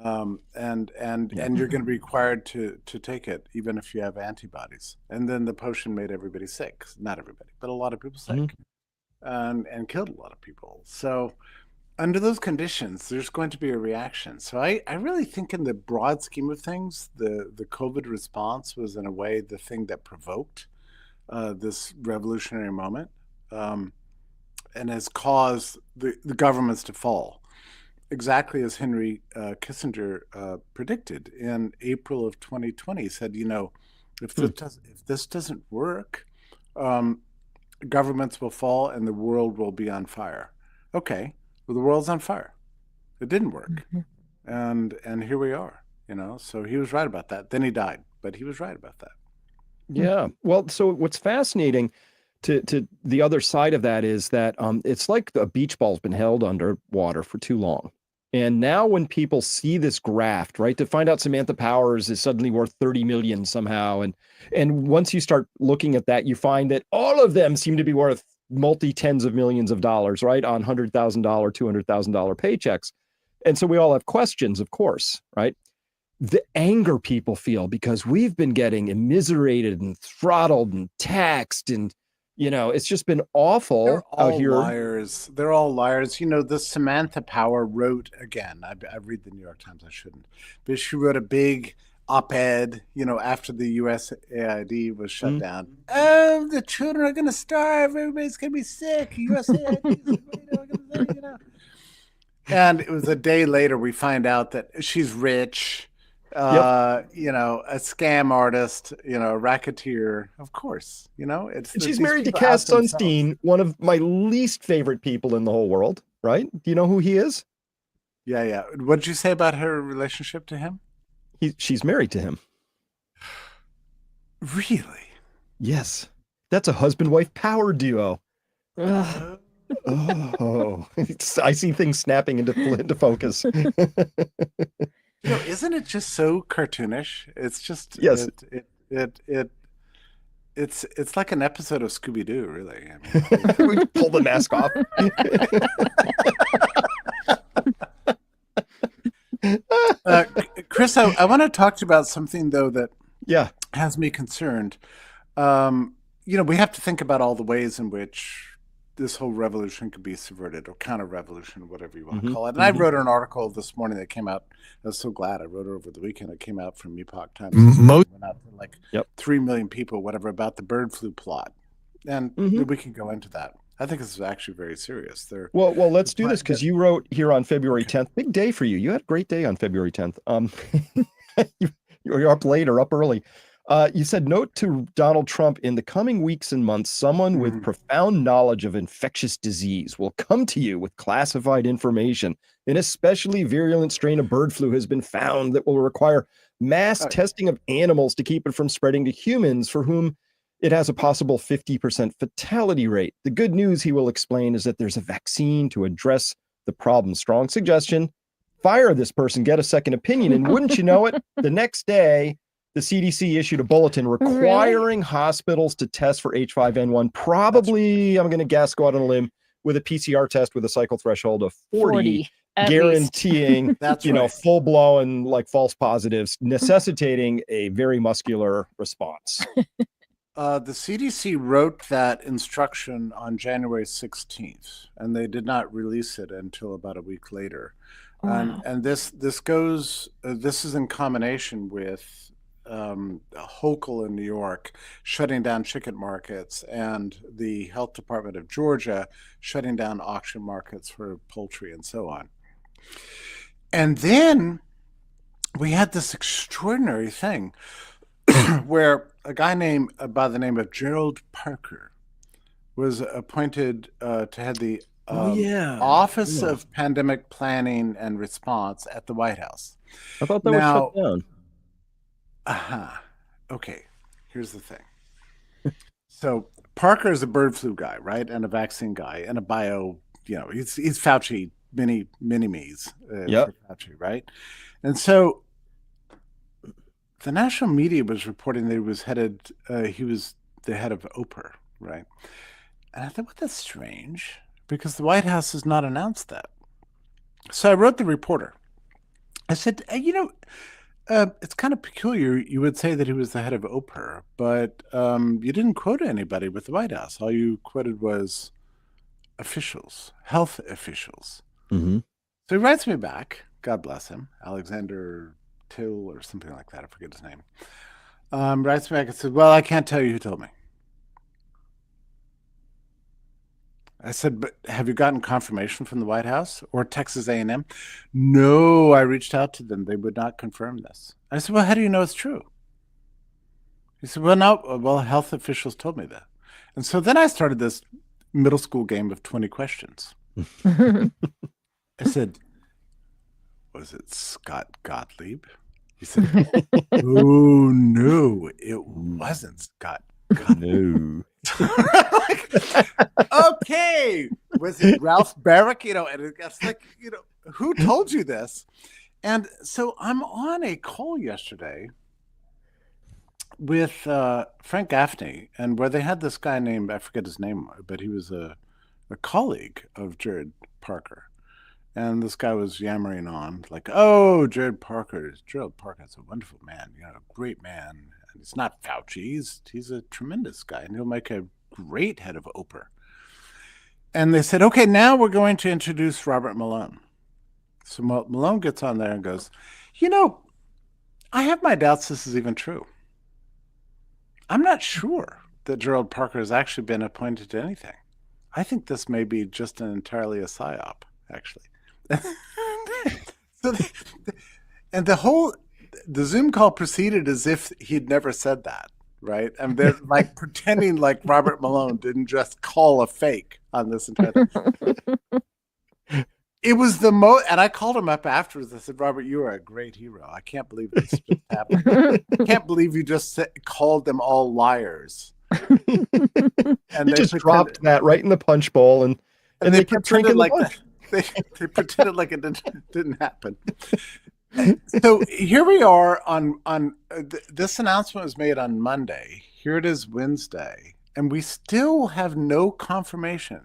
And you're going to be required to take it, even if you have antibodies. And then the potion made everybody sick. Not everybody, but a lot of people sick, and killed a lot of people. So under those conditions, there's going to be a reaction. So I really think in the broad scheme of things, the COVID response was in a way the thing that provoked this revolutionary moment, and has caused the governments to fall. Exactly as Henry Kissinger predicted in April of 2020. He said, if this doesn't work, governments will fall and the world will be on fire. Okay, well, the world's on fire. It didn't work. And here we are, so he was right about that. Then he died, but he was right about that. Yeah. Well, so what's fascinating to the other side of that is that it's like the beach ball's been held underwater for too long. And now when people see this graft, right, to find out Samantha Powers is suddenly worth 30 million somehow. And once you start looking at that, you find that all of them seem to be worth multi tens of millions of dollars, right, on $100,000, $200,000 paychecks. And so we all have questions, of course, right? The anger people feel because we've been getting immiserated and throttled and taxed, and it's just been awful. They're all out here. Liars. They're all liars. The Samantha Power wrote again. I read the New York Times. I shouldn't, but she wrote a big op-ed. After the USAID was shut down. Oh, the children are going to starve. Everybody's going to be sick. USAID. And it was a day later we find out that she's rich. A scam artist, a racketeer, of course, she's married to Cass Sunstein, one of my least favorite people in the whole world, right? Do you know who he is? Yeah. What did you say about her relationship to him? She's married to him. Really? Yes. That's a husband-wife power duo. Oh, I see things snapping into focus. Isn't it just so cartoonish? It's just yes. It's like an episode of Scooby-Doo, really. We pull the mask off. Chris, I want to talk to you about something though that has me concerned. We have to think about all the ways in which this whole revolution could be subverted, or counter-revolution, whatever you want to call it. And I wrote an article this morning that came out. I was so glad I wrote it over the weekend. It came out from Epoch Times. Went out to like 3 million people, whatever, about the bird flu plot. And we can go into that. I think this is actually very serious. Well, let's do this because you wrote here on February 10th. Big day for you. You had a great day on February 10th. You're up late or up early. You said, note to Donald Trump, in the coming weeks and months, someone with profound knowledge of infectious disease will come to you with classified information. An especially virulent strain of bird flu has been found that will require mass testing of animals to keep it from spreading to humans, for whom it has a possible 50% fatality rate. The good news, he will explain, is that there's a vaccine to address the problem. Strong suggestion. Fire this person, get a second opinion. And wouldn't you know it, the next day, the CDC issued a bulletin requiring hospitals to test for H5N1. Probably, I'm going to guess, go out on a limb, with a PCR test with a cycle threshold of 40 guaranteeing, full-blown, like, false positives, necessitating a very muscular response. The CDC wrote that instruction on January 16th, and they did not release it until about a week later. Wow. And this is in combination with Hochul in New York shutting down chicken markets, and the health department of Georgia shutting down auction markets for poultry and so on. And then we had this extraordinary thing where a guy named by the name of Gerald Parker was appointed to head the Office of Pandemic Planning and Response at the White House. I thought that was shut down. Okay, here's the thing. So Parker is a bird flu guy, right? And a vaccine guy and a bio, he's Fauci, mini-me's for Fauci, right? And so the national media was reporting that he was the head of OPER, right? And I thought, well, that's strange, because the White House has not announced that. So I wrote the reporter. I said, it's kind of peculiar. You would say that he was the head of OPER, but you didn't quote anybody with the White House. All you quoted was officials, health officials. So he writes me back, God bless him, Alexander Till or something like that. I forget his name. Writes me back and says, well, I can't tell you who told me. I said, but have you gotten confirmation from the White House or Texas A&M? No, I reached out to them. They would not confirm this. I said, well, how do you know it's true? He said, well, health officials told me that. And so then I started this middle school game of 20 questions. I said, was it Scott Gottlieb? He said, oh, no, it wasn't Scott Gottlieb. No. Like, okay, was it Ralph Barrick? And it's like, who told you this? And so I'm on a call yesterday with Frank Gaffney, and where they had this guy named, I forget his name, but he was a colleague of Jared Parker. And this guy was yammering on, like, oh, Gerald Parker's a wonderful man, a great man. And he's not Fauci. He's a tremendous guy, and he'll make a great head of Oprah. And they said, okay, now we're going to introduce Robert Malone. So Malone gets on there and goes, I have my doubts this is even true. I'm not sure that Gerald Parker has actually been appointed to anything. I think this may be just entirely a psyop, actually. And the Zoom call proceeded as if he'd never said that, right? And they're like pretending like Robert Malone didn't just call a fake on this entire thing. It was and I called him up afterwards. I said, Robert, you are a great hero. I can't believe this just happened. I can't believe you just called them all liars. And they just dropped that right in the punch bowl, and they kept drinking like that. They pretended like it didn't happen. So here we are on this announcement was made on Monday. Here it is Wednesday, and we still have no confirmation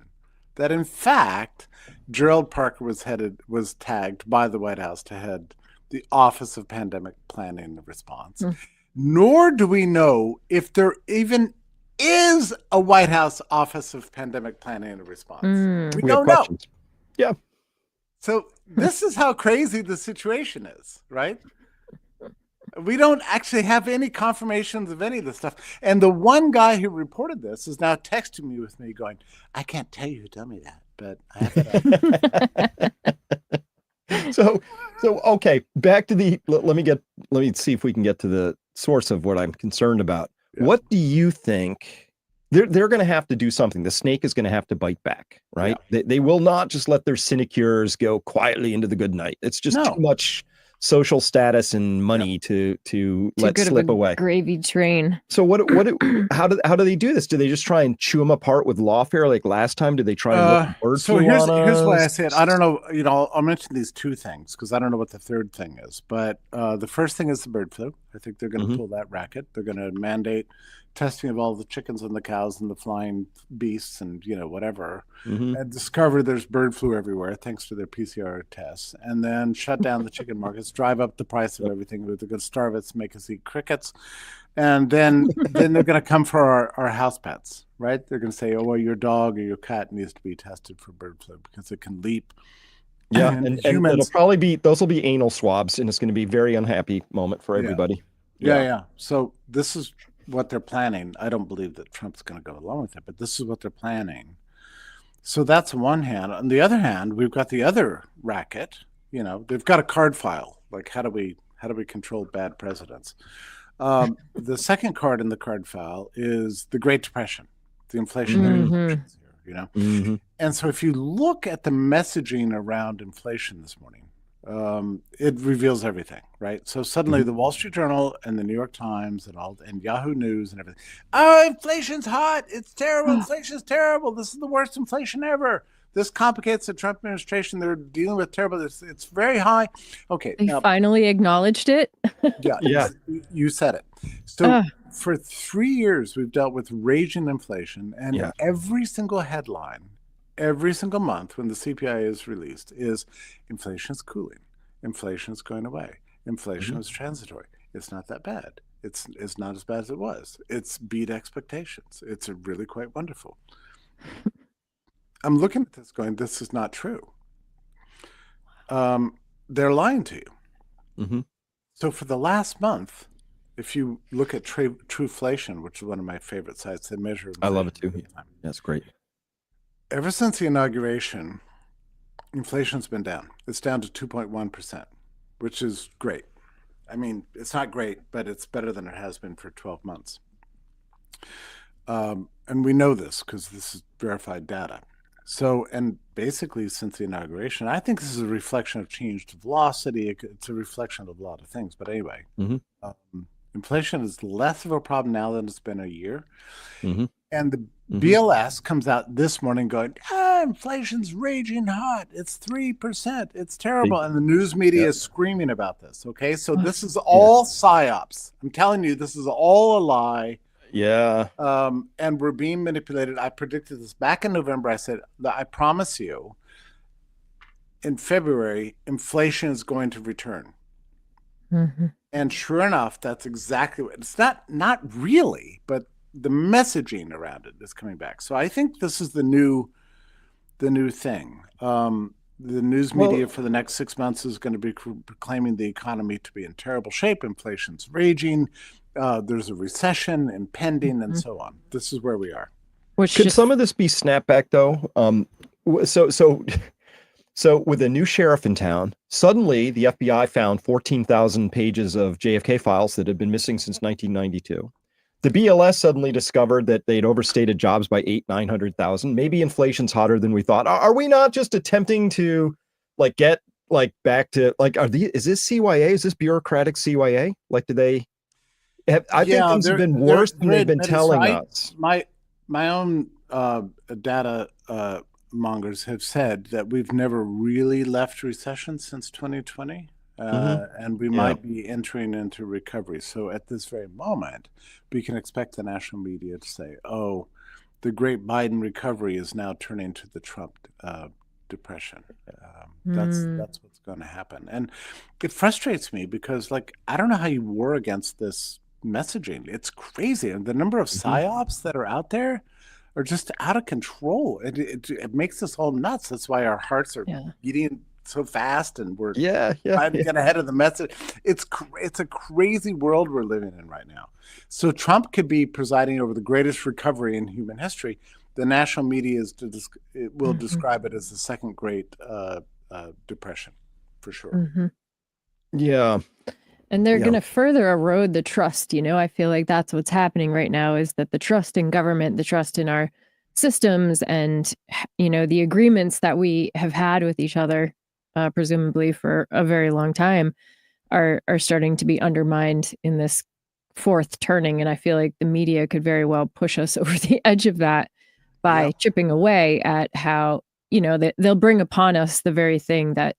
that in fact Gerald Parker was tagged by the White House to head the Office of Pandemic Planning and Response. Nor do we know if there even is a White House Office of Pandemic Planning and Response. We don't know. Yeah. So this is how crazy the situation is, right? We don't actually have any confirmations of any of this stuff. And the one guy who reported this is now texting me with me going, I can't tell you who told me that, but I have it. So okay, back to let me see if we can get to the source of what I'm concerned about. Yeah. What do you think? They're going to have to do something. The snake is going to have to bite back, right? Yeah. They will not just let their sinecures go quietly into the good night. It's just too much social status and money to let slip away. Gravy train. So how do they do this? Do they just try and chew them apart with lawfare like last time? Do they try and look at bird flu here's on us? why I say it. I don't know. I'll mention these two things because I don't know what the third thing is. But the first thing is the bird flu. I think they're going to pull that racket. They're going to mandate testing of all the chickens and the cows and the flying beasts and whatever, and discover there's bird flu everywhere thanks to their PCR tests, and then shut down the chicken markets, drive up the price of everything. They're going to starve us, make us eat crickets, and then they're going to come for our house pets, right? They're going to say, oh, well, your dog or your cat needs to be tested for bird flu because it can leap. Yeah, and it'll probably those will be anal swabs, and it's going to be a very unhappy moment for everybody. Yeah. So this is what they're planning. I don't believe that Trump's going to go along with it, but this is what they're planning. So that's one hand. On the other hand, we've got the other racket. They've got a card file. Like, how do we control bad presidents? The second card in the card file is the Great Depression, the inflationary conditions here, And so if you look at the messaging around inflation this morning, it reveals everything, right? So suddenly the Wall Street Journal and the New York Times and Yahoo News and everything. Oh, inflation's hot. It's terrible. Inflation's terrible. This is the worst inflation ever. This complicates the Trump administration. They're dealing with terrible. It's very high. Okay. They finally acknowledged it. Yeah. You said it. So for 3 years, we've dealt with raging inflation, and every single headline, every single month when the CPI is released is inflation is cooling. Inflation is going away. Inflation is transitory. It's not that bad. It's not as bad as it was. It's beat expectations. It's really quite wonderful. I'm looking at this going, this is not true. They're lying to you. So for the last month, if you look at Trueflation, which is one of my favorite sites, they measure. I love it too. That's great. Ever since the inauguration, inflation's been down. It's down to 2.1%, which is great. I mean, it's not great, but it's better than it has been for 12 months. And we know this because this is verified data. So, and basically since the inauguration, I think this is a reflection of changed velocity. It's a reflection of a lot of things. But anyway, inflation is less of a problem now than it's been a year. And the BLS comes out this morning going, inflation's raging hot. It's 3%. It's terrible. And the news media is screaming about this. Okay. So this is all psyops. I'm telling you, this is all a lie. Yeah. And we're being manipulated. I predicted this back in November. I said, I promise you, in February, inflation is going to return. And sure enough, that's exactly what it's not really, but the messaging around it is coming back. So I think this is the new thing. The news media for the next 6 months is going to be proclaiming the economy to be in terrible shape. Inflation's raging. There's a recession impending, and so on. This is where we are. Could some of this be snapback though? So with a new sheriff in town, suddenly the FBI found 14,000 pages of JFK files that had been missing since 1992. The BLS suddenly discovered that they'd overstated jobs by 900,000. Maybe inflation's hotter than we thought. Are we not just attempting to get back to is this CYA? Is this bureaucratic CYA? Do they have, I think things have been worse than they've been telling us. My own data mongers have said that we've never really left recession since 2020. And we might be entering into recovery. So at this very moment, we can expect the national media to say, oh, the great Biden recovery is now turning to the Trump depression. That's what's going to happen. And it frustrates me because, I don't know how you war against this messaging. It's crazy. And the number of psyops that are out there are just out of control. It makes us all nuts. That's why our hearts are beating so fast, and we're trying to get ahead of the message. It's a crazy world we're living in right now. So Trump could be presiding over the greatest recovery in human history. The national media will describe it as the second great depression, for sure. Yeah. And they're going to further erode the trust. I feel like that's what's happening right now, is that the trust in government, the trust in our systems, and, the agreements that we have had with each other, presumably for a very long time, are starting to be undermined in this fourth turning. And I feel like the media could very well push us over the edge of that by chipping away at how, they'll bring upon us the very thing that,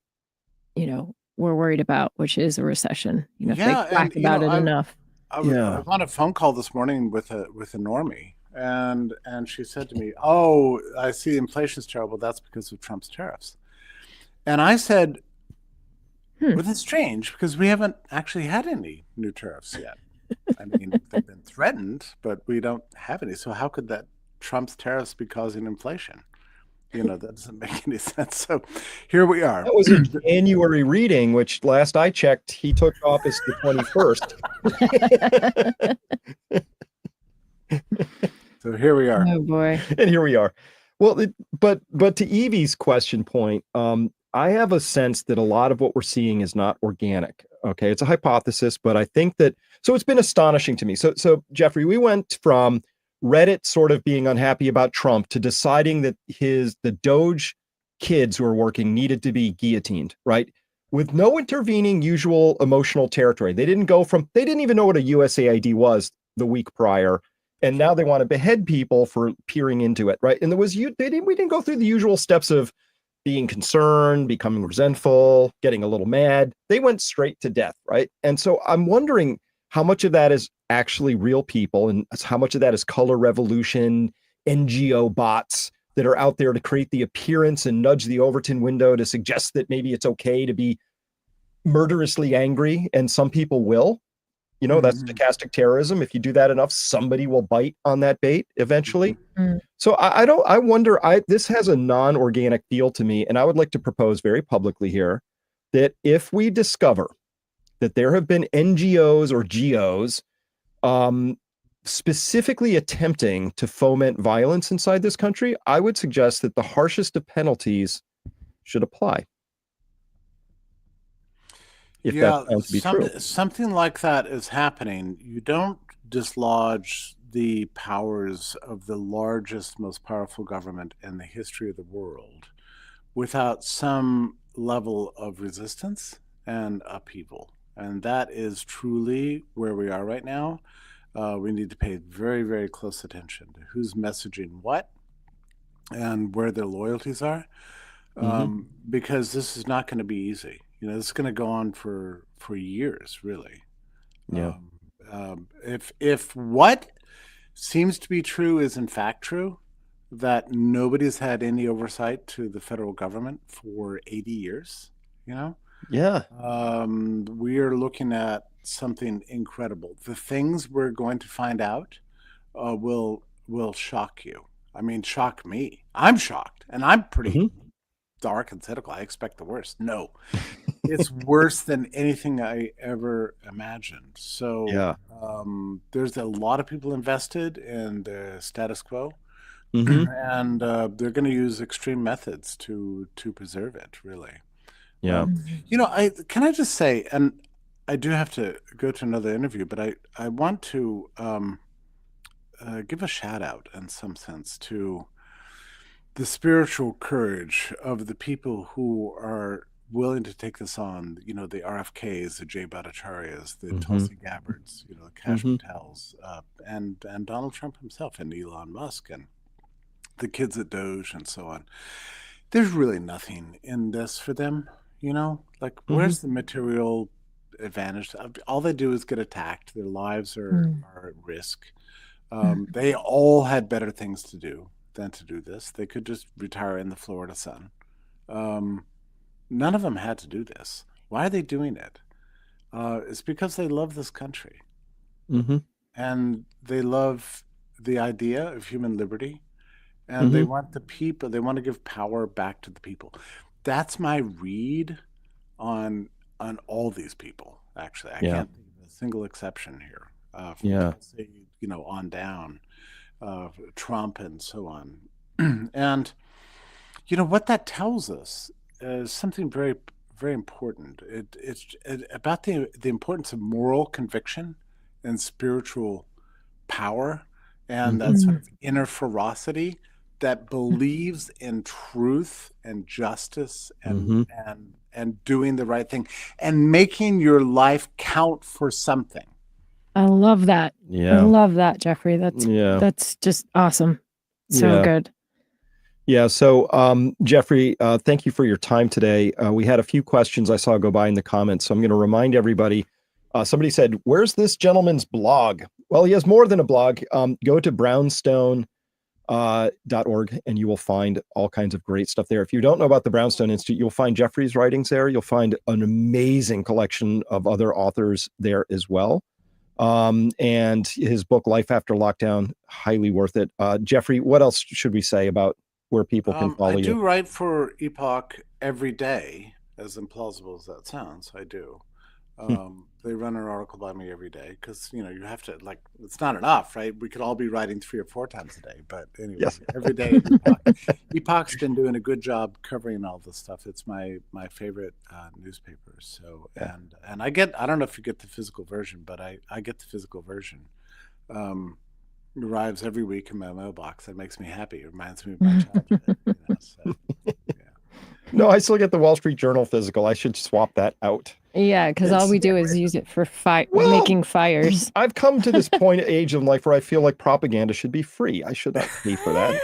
we're worried about, which is a recession. If they quack about it enough. I was on a phone call this morning with a normie, and she said to me, "Oh, I see inflation's terrible. That's because of Trump's tariffs." And I said, "Well, that's strange because we haven't actually had any new tariffs yet. I mean, they've been threatened, but we don't have any. So how could that Trump's tariffs be causing inflation? That doesn't make any sense." So here we are. That was a January reading, which last I checked, he took office the 21st. So here we are. Oh boy. And here we are. Well, but to Evie's question point, I have a sense that a lot of what we're seeing is not organic. Okay, it's a hypothesis, but I think that it's been astonishing to me. So Jeffrey, we went from Reddit sort of being unhappy about Trump to deciding that the Doge kids who are working needed to be guillotined, right? With no intervening usual emotional territory. They didn't even know what a USAID was the week prior. And now they want to behead people for peering into it, right? And we didn't go through the usual steps of being concerned, becoming resentful, getting a little mad. They went straight to death, right? And so I'm wondering how much of that is actually real people and how much of that is color revolution, NGO bots that are out there to create the appearance and nudge the Overton window to suggest that maybe it's okay to be murderously angry, and some people will. That's stochastic terrorism. If you do that enough, somebody will bite on that bait eventually. So I wonder, this has a non-organic feel to me, and I would like to propose very publicly here that if we discover that there have been NGOs or GOs specifically attempting to foment violence inside this country, I would suggest that the harshest of penalties should apply. If that sounds to be true. Something like that is happening. You don't dislodge the powers of the largest, most powerful government in the history of the world without some level of resistance and upheaval. And that is truly where we are right now. We need to pay very, very close attention to who's messaging what and where their loyalties are, because this is not going to be easy. This is going to go on for years, really. Yeah. If what seems to be true is in fact true, that nobody's had any oversight to the federal government for 80 years, Yeah. we are looking at something incredible. The things we're going to find out will shock you. I mean, shock me. I'm shocked, and I'm pretty dark and cynical. I expect the worst. No, it's worse than anything I ever imagined. So there's a lot of people invested in the status quo, and they're going to use extreme methods to preserve it, really. Yeah. Can I just say, and I do have to go to another interview, but I want to give a shout out in some sense to the spiritual courage of the people who are willing to take this on. The RFKs, the Jay Bhattacharya's, the Tulsi Gabbards, the Kash Patels, and Donald Trump himself, and Elon Musk, and the kids at Doge, and so on. There's really nothing in this for them. Where's the material advantage? All they do is get attacked. Their lives are at risk. They all had better things to do than to do this. They could just retire in the Florida sun. None of them had to do this. Why are they doing it? It's because they love this country. And they love the idea of human liberty. And they want the people, they want to give power back to the people. That's my read on all these people, actually. I can't think of a single exception here. On down, Trump and so on. And what that tells us is something very, very important. It's about the importance of moral conviction and spiritual power, and that sort of inner ferocity that believes in truth and justice and doing the right thing and making your life count for something. I love that. Yeah. I love that, Jeffrey. That's just awesome. So good. Yeah. So, Jeffrey, thank you for your time today. We had a few questions I saw go by in the comments, so I'm going to remind everybody. Somebody said, "Where's this gentleman's blog?" Well, he has more than a blog. Go to brownstone.org and you will find all kinds of great stuff there. If you don't know about the Brownstone Institute, you'll find Jeffrey's writings there. You'll find an amazing collection of other authors there as well. And his book, Life After Lockdown, highly worth it. Jeffrey, what else should we say about where people can follow you? I do write for Epoch every day, as implausible as that sounds. I do. They run an article by me every day because, you have to, it's not enough, right? We could all be writing 3 or 4 times a day. But anyway, every day at Epoch. Epoch's been doing a good job covering all this stuff. It's my favorite newspaper. So, and I don't know if you get the physical version, but I get the physical version. It arrives every week in my mailbox. That makes me happy. It reminds me of my childhood. So, No, I still get the Wall Street Journal physical. I should swap that out. Yeah, because all we do is use it for making fires. I've come to this age of life where I feel like propaganda should be free. I should not pay for that.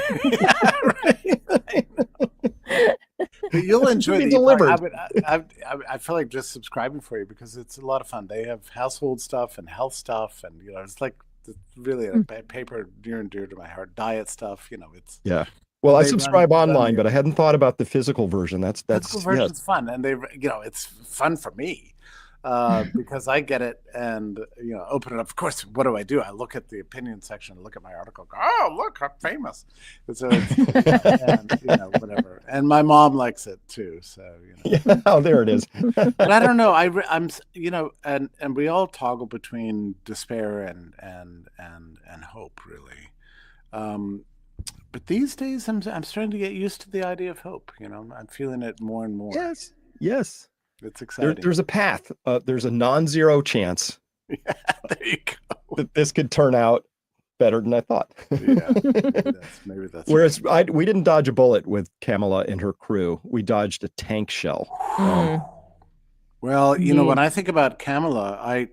But you'll enjoy the delivered. I feel like just subscribing for you because it's a lot of fun. They have household stuff and health stuff, and it's really a paper near and dear to my heart. Diet stuff, it's Well, I subscribe online, but I hadn't thought about the physical version. That's physical version's fun, and it's fun for me because I get it and open it up. Of course, what do? I look at the opinion section, look at my article. Oh, look, I'm famous. So and, whatever. And my mom likes it too. So oh, there it is. But I don't know. I'm and we all toggle between despair and hope, really. But these days, I'm starting to get used to the idea of hope. I'm feeling it more and more. Yes. It's exciting. There's a path. There's a non-zero chance there you go. that this could turn out better than I thought. Yeah, maybe that's Whereas right. we didn't dodge a bullet with Kamala and her crew. We dodged a tank shell. Well, Indeed. when I think about Kamala, I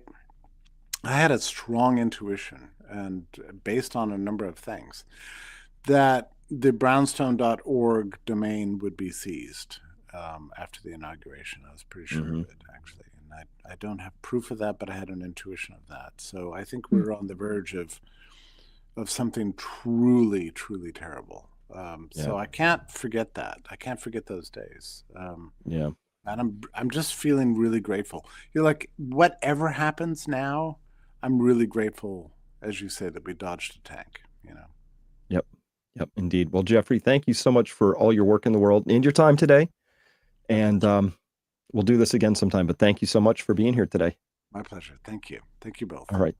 had a strong intuition, and based on a number of things, that the brownstone.org domain would be seized after the inauguration. I was pretty sure of it, actually. And I don't have proof of that, but I had an intuition of that. So I think we're on the verge of something truly, truly terrible. So I can't forget that. I can't forget those days. Yeah. And I'm just feeling really grateful. You're like, whatever happens now, I'm really grateful, as you say, that we dodged a tank, Yep, indeed. Well, Jeffrey, thank you so much for all your work in the world and your time today. And we'll do this again sometime, but thank you so much for being here today. My pleasure. Thank you. Thank you both. All right.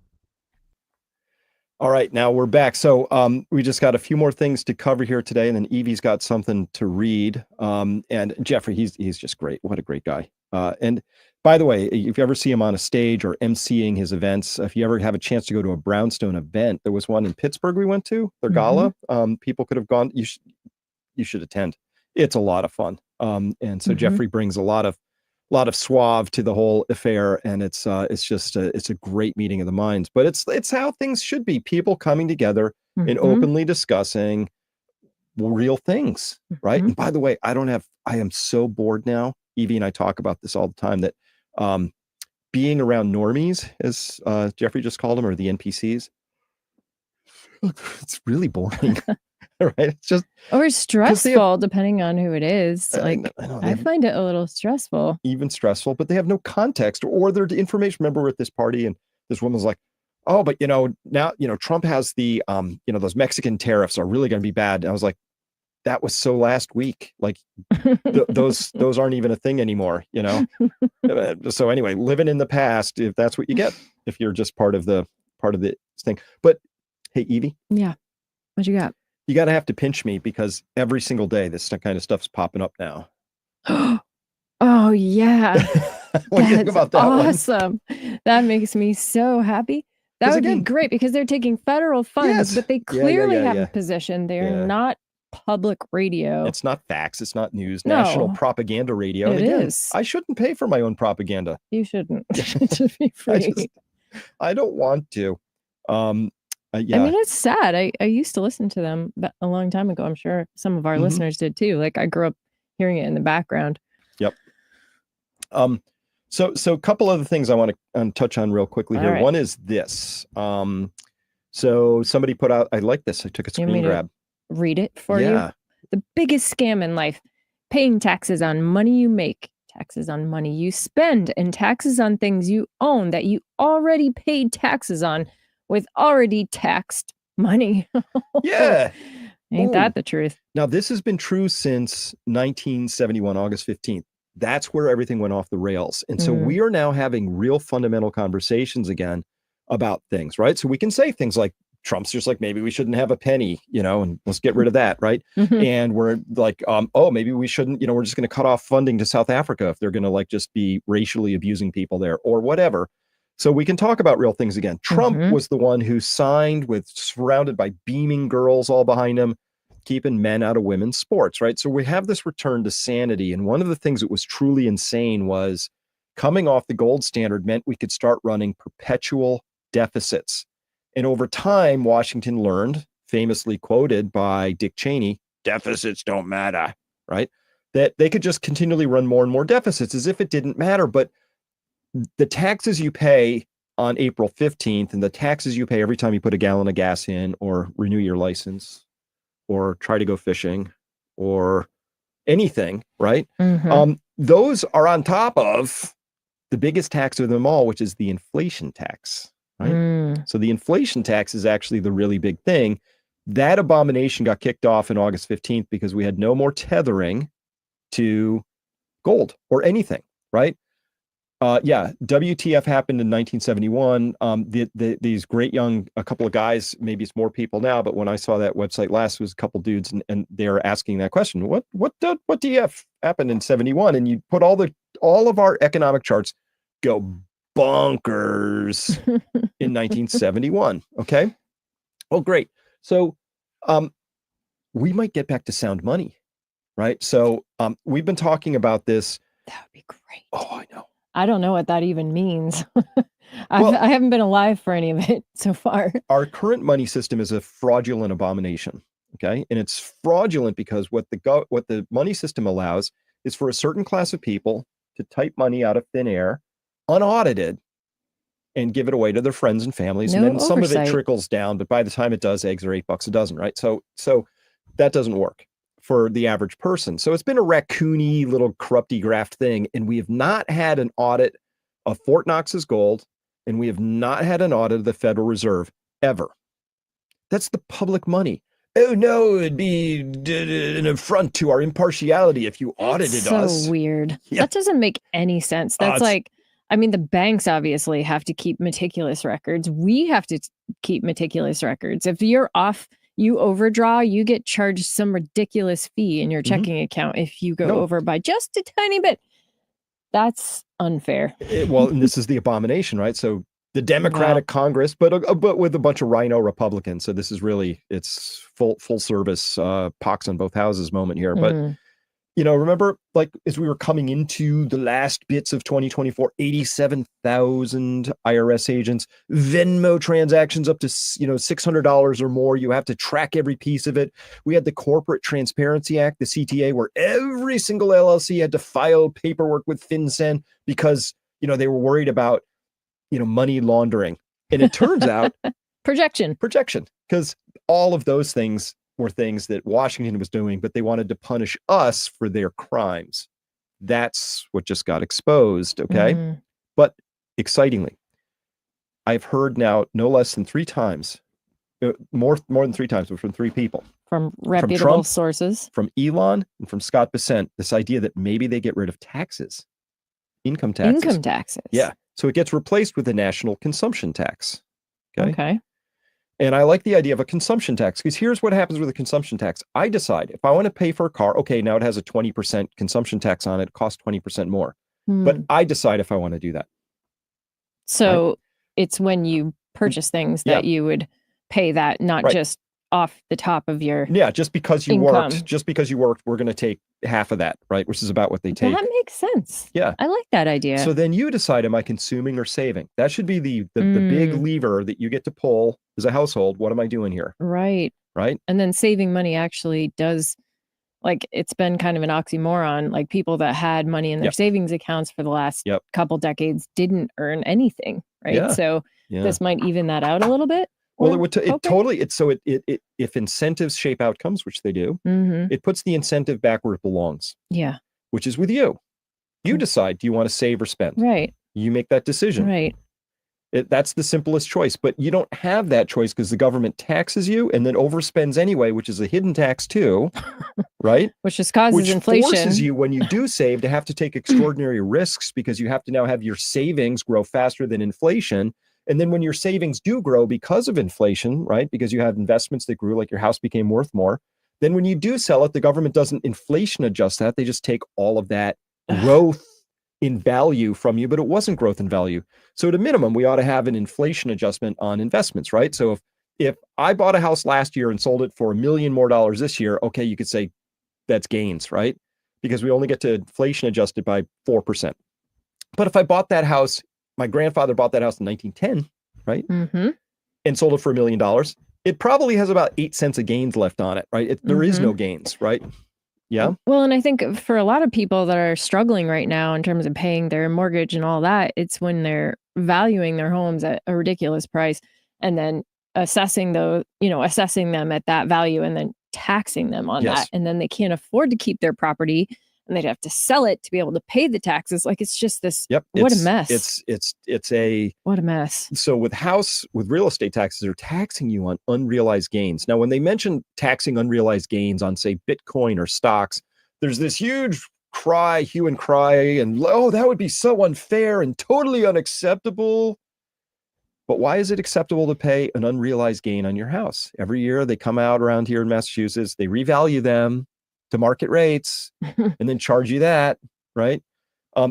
All right, now we're back. So we just got a few more things to cover here today, and then Evie's got something to read. And Jeffrey, he's just great. What a great guy. And by the way, if you ever see him on a stage or emceeing his events, if you ever have a chance to go to a Brownstone event, there was one in Pittsburgh we went to, their gala. People could have gone. You should attend. It's a lot of fun. And so Jeffrey brings a lot of suave to the whole affair, and it's just it's a great meeting of the minds. But it's how things should be: people coming together and openly discussing real things, right? And by the way, I am so bored now. Evie and I talk about this all the time, that being around normies, as Jeffrey just called them, or the NPCs, it's really boring. Right? It's just, or stressful, depending on who it is. Like, I find it a little stressful. Even stressful, but they have no context or their information. Remember, we're at this party and this woman's like, oh, but now, Trump has the, those Mexican tariffs are really going to be bad. And I was like, that was so last week. Like those aren't even a thing anymore, So anyway, living in the past, if that's what you get, if you're just part of the thing. But hey, Evie. Yeah. What you got? You got to have to pinch me, because every single day this kind of stuff's popping up now. Oh yeah. What do you think about that? Awesome. That makes me so happy. That would be great, because they're taking federal funds, but they clearly have a position. They're not public radio. It's not facts. It's not news. National propaganda radio. It is. I shouldn't pay for my own propaganda. You shouldn't. It should be free. I don't want to. I mean, it's sad. I used to listen to them a long time ago. I'm sure some of our listeners did too. Like, I grew up hearing it in the background. Yep. So a couple other things I want to touch on real quickly here. Right. One is this. So somebody put out, I like this. I took a screen grab. Read it for you. The biggest scam in life: paying taxes on money you make, taxes on money you spend, and taxes on things you own that you already paid taxes on with already taxed money. Yeah. Ain't that the truth? Now, this has been true since 1971, August 15th. That's where everything went off the rails. And so we are now having real fundamental conversations again about things, right? So we can say things like, Trump's just like, maybe we shouldn't have a penny, and let's get rid of that, right? And we're like, oh, maybe we shouldn't, we're just going to cut off funding to South Africa if they're going to like just be racially abusing people there or whatever. So we can talk about real things again. Trump was the one who signed surrounded by beaming girls all behind him, keeping men out of women's sports, right? So we have this return to sanity. And one of the things that was truly insane was coming off the gold standard meant we could start running perpetual deficits. And over time, Washington learned, famously quoted by Dick Cheney, deficits don't matter, right? That they could just continually run more and more deficits as if it didn't matter. But the taxes you pay on April 15th and the taxes you pay every time you put a gallon of gas in or renew your license or try to go fishing or anything, right? Those are on top of the biggest tax of them all, which is the inflation tax. Right. So the inflation tax is actually the really big thing. That abomination got kicked off in August 15th because we had no more tethering to gold or anything. Right. WTF happened in 1971. These great a couple of guys, maybe it's more people now, but when I saw that website last, it was a couple dudes and they're asking that question. What DF happened in 71? And you put all of our economic charts go bonkers in 1971. Okay. Oh, great. So we might get back to sound money, right? So we've been talking about this. That would be great. Oh, I know. I don't know what that even means. I haven't been alive for any of it so far. Our current money system is a fraudulent abomination. Okay. And it's fraudulent because what the money system allows is for a certain class of people to type money out of thin air, unaudited, and give it away to their friends and families. No And then some of it oversight. trickles down, but by the time it does, eggs are $8 a dozen, right? So that doesn't work for the average person. So it's been a raccoony little corrupty graft thing. And we have not had an audit of Fort Knox's gold, and we have not had an audit of the Federal Reserve ever. That's the public money. Oh no, it'd be an affront to our impartiality if you audited us. So weird. Yeah. That doesn't make any sense. That's like, I mean, the banks obviously have to keep meticulous records. We have to keep meticulous records. If you're off, you overdraw, you get charged some ridiculous fee in your checking account if you go over by just a tiny bit. That's unfair. Well, and this is the abomination, right? So the Democratic Congress, but with a bunch of rhino Republicans. So this is really, it's full service pox on both houses moment here. But remember, like as we were coming into the last bits of 2024, 87,000 IRS agents, Venmo transactions up to $600 or more. You have to track every piece of it. We had the Corporate Transparency Act, the CTA, where every single LLC had to file paperwork with FinCEN because they were worried about money laundering. And it turns out projection, because all of those things were things that Washington was doing, but they wanted to punish us for their crimes. That's what just got exposed. Okay. But excitingly, I've heard now no less than 3 times, more than 3 times, but from 3 people. From reputable from Trump, sources. From Elon and from Scott Bessent, this idea that maybe they get rid of taxes, income taxes. Yeah. So it gets replaced with a national consumption tax. Okay. And I like the idea of a consumption tax, because here's what happens with a consumption tax. I decide if I want to pay for a car, okay, now it has a 20% consumption tax on it, it costs 20% more. But I decide if I want to do that. So it's when you purchase things that you would pay that, not just off the top of your just because you income. worked, we're going to take half of that, right? Which is about what they take. That makes sense. Yeah. I like that idea. So then you decide, am I consuming or saving? That should be the big lever that you get to pull as a household. What am I doing here? Right. And then saving money actually does, like, it's been kind of an oxymoron. Like people that had money in their savings accounts for the last couple decades didn't earn anything, right? Yeah. So this might even that out a little bit. Well, it would totally. If incentives shape outcomes, which they do, it puts the incentive back where it belongs. Yeah, which is with you. You decide, do you want to save or spend? Right. You make that decision. Right. That's the simplest choice, but you don't have that choice because the government taxes you and then overspends anyway, which is a hidden tax too, right? Which just causes inflation. Which forces you, when you do save, to have to take extraordinary risks because you have to now have your savings grow faster than inflation. And then when your savings do grow because of inflation, right? Because you have investments that grew, like your house became worth more. Then when you do sell it, the government doesn't inflation adjust that. They just take all of that growth in value from you, but it wasn't growth in value. So at a minimum, we ought to have an inflation adjustment on investments, right? So if I bought a house last year and sold it for $1 million more this year, okay, you could say that's gains, right? Because we only get to inflation adjust it by 4%. But if I bought that house, my grandfather bought that house in 1910, right? And sold it for $1 million. It probably has about 8 cents of gains left on it, right? There is no gains, right? Yeah. Well, and I think for a lot of people that are struggling right now in terms of paying their mortgage and all that, it's when they're valuing their homes at a ridiculous price and then assessing them at that value and then taxing them on that. And then they can't afford to keep their property and they'd have to sell it to be able to pay the taxes. Like, it's just this, what a mess. What a mess. So with real estate taxes, they're taxing you on unrealized gains. Now, when they mention taxing unrealized gains on, say, Bitcoin or stocks, there's this huge hue and cry, and, oh, that would be so unfair and totally unacceptable. But why is it acceptable to pay an unrealized gain on your house? Every year they come out around here in Massachusetts, they revalue them to market rates and then charge you that, right?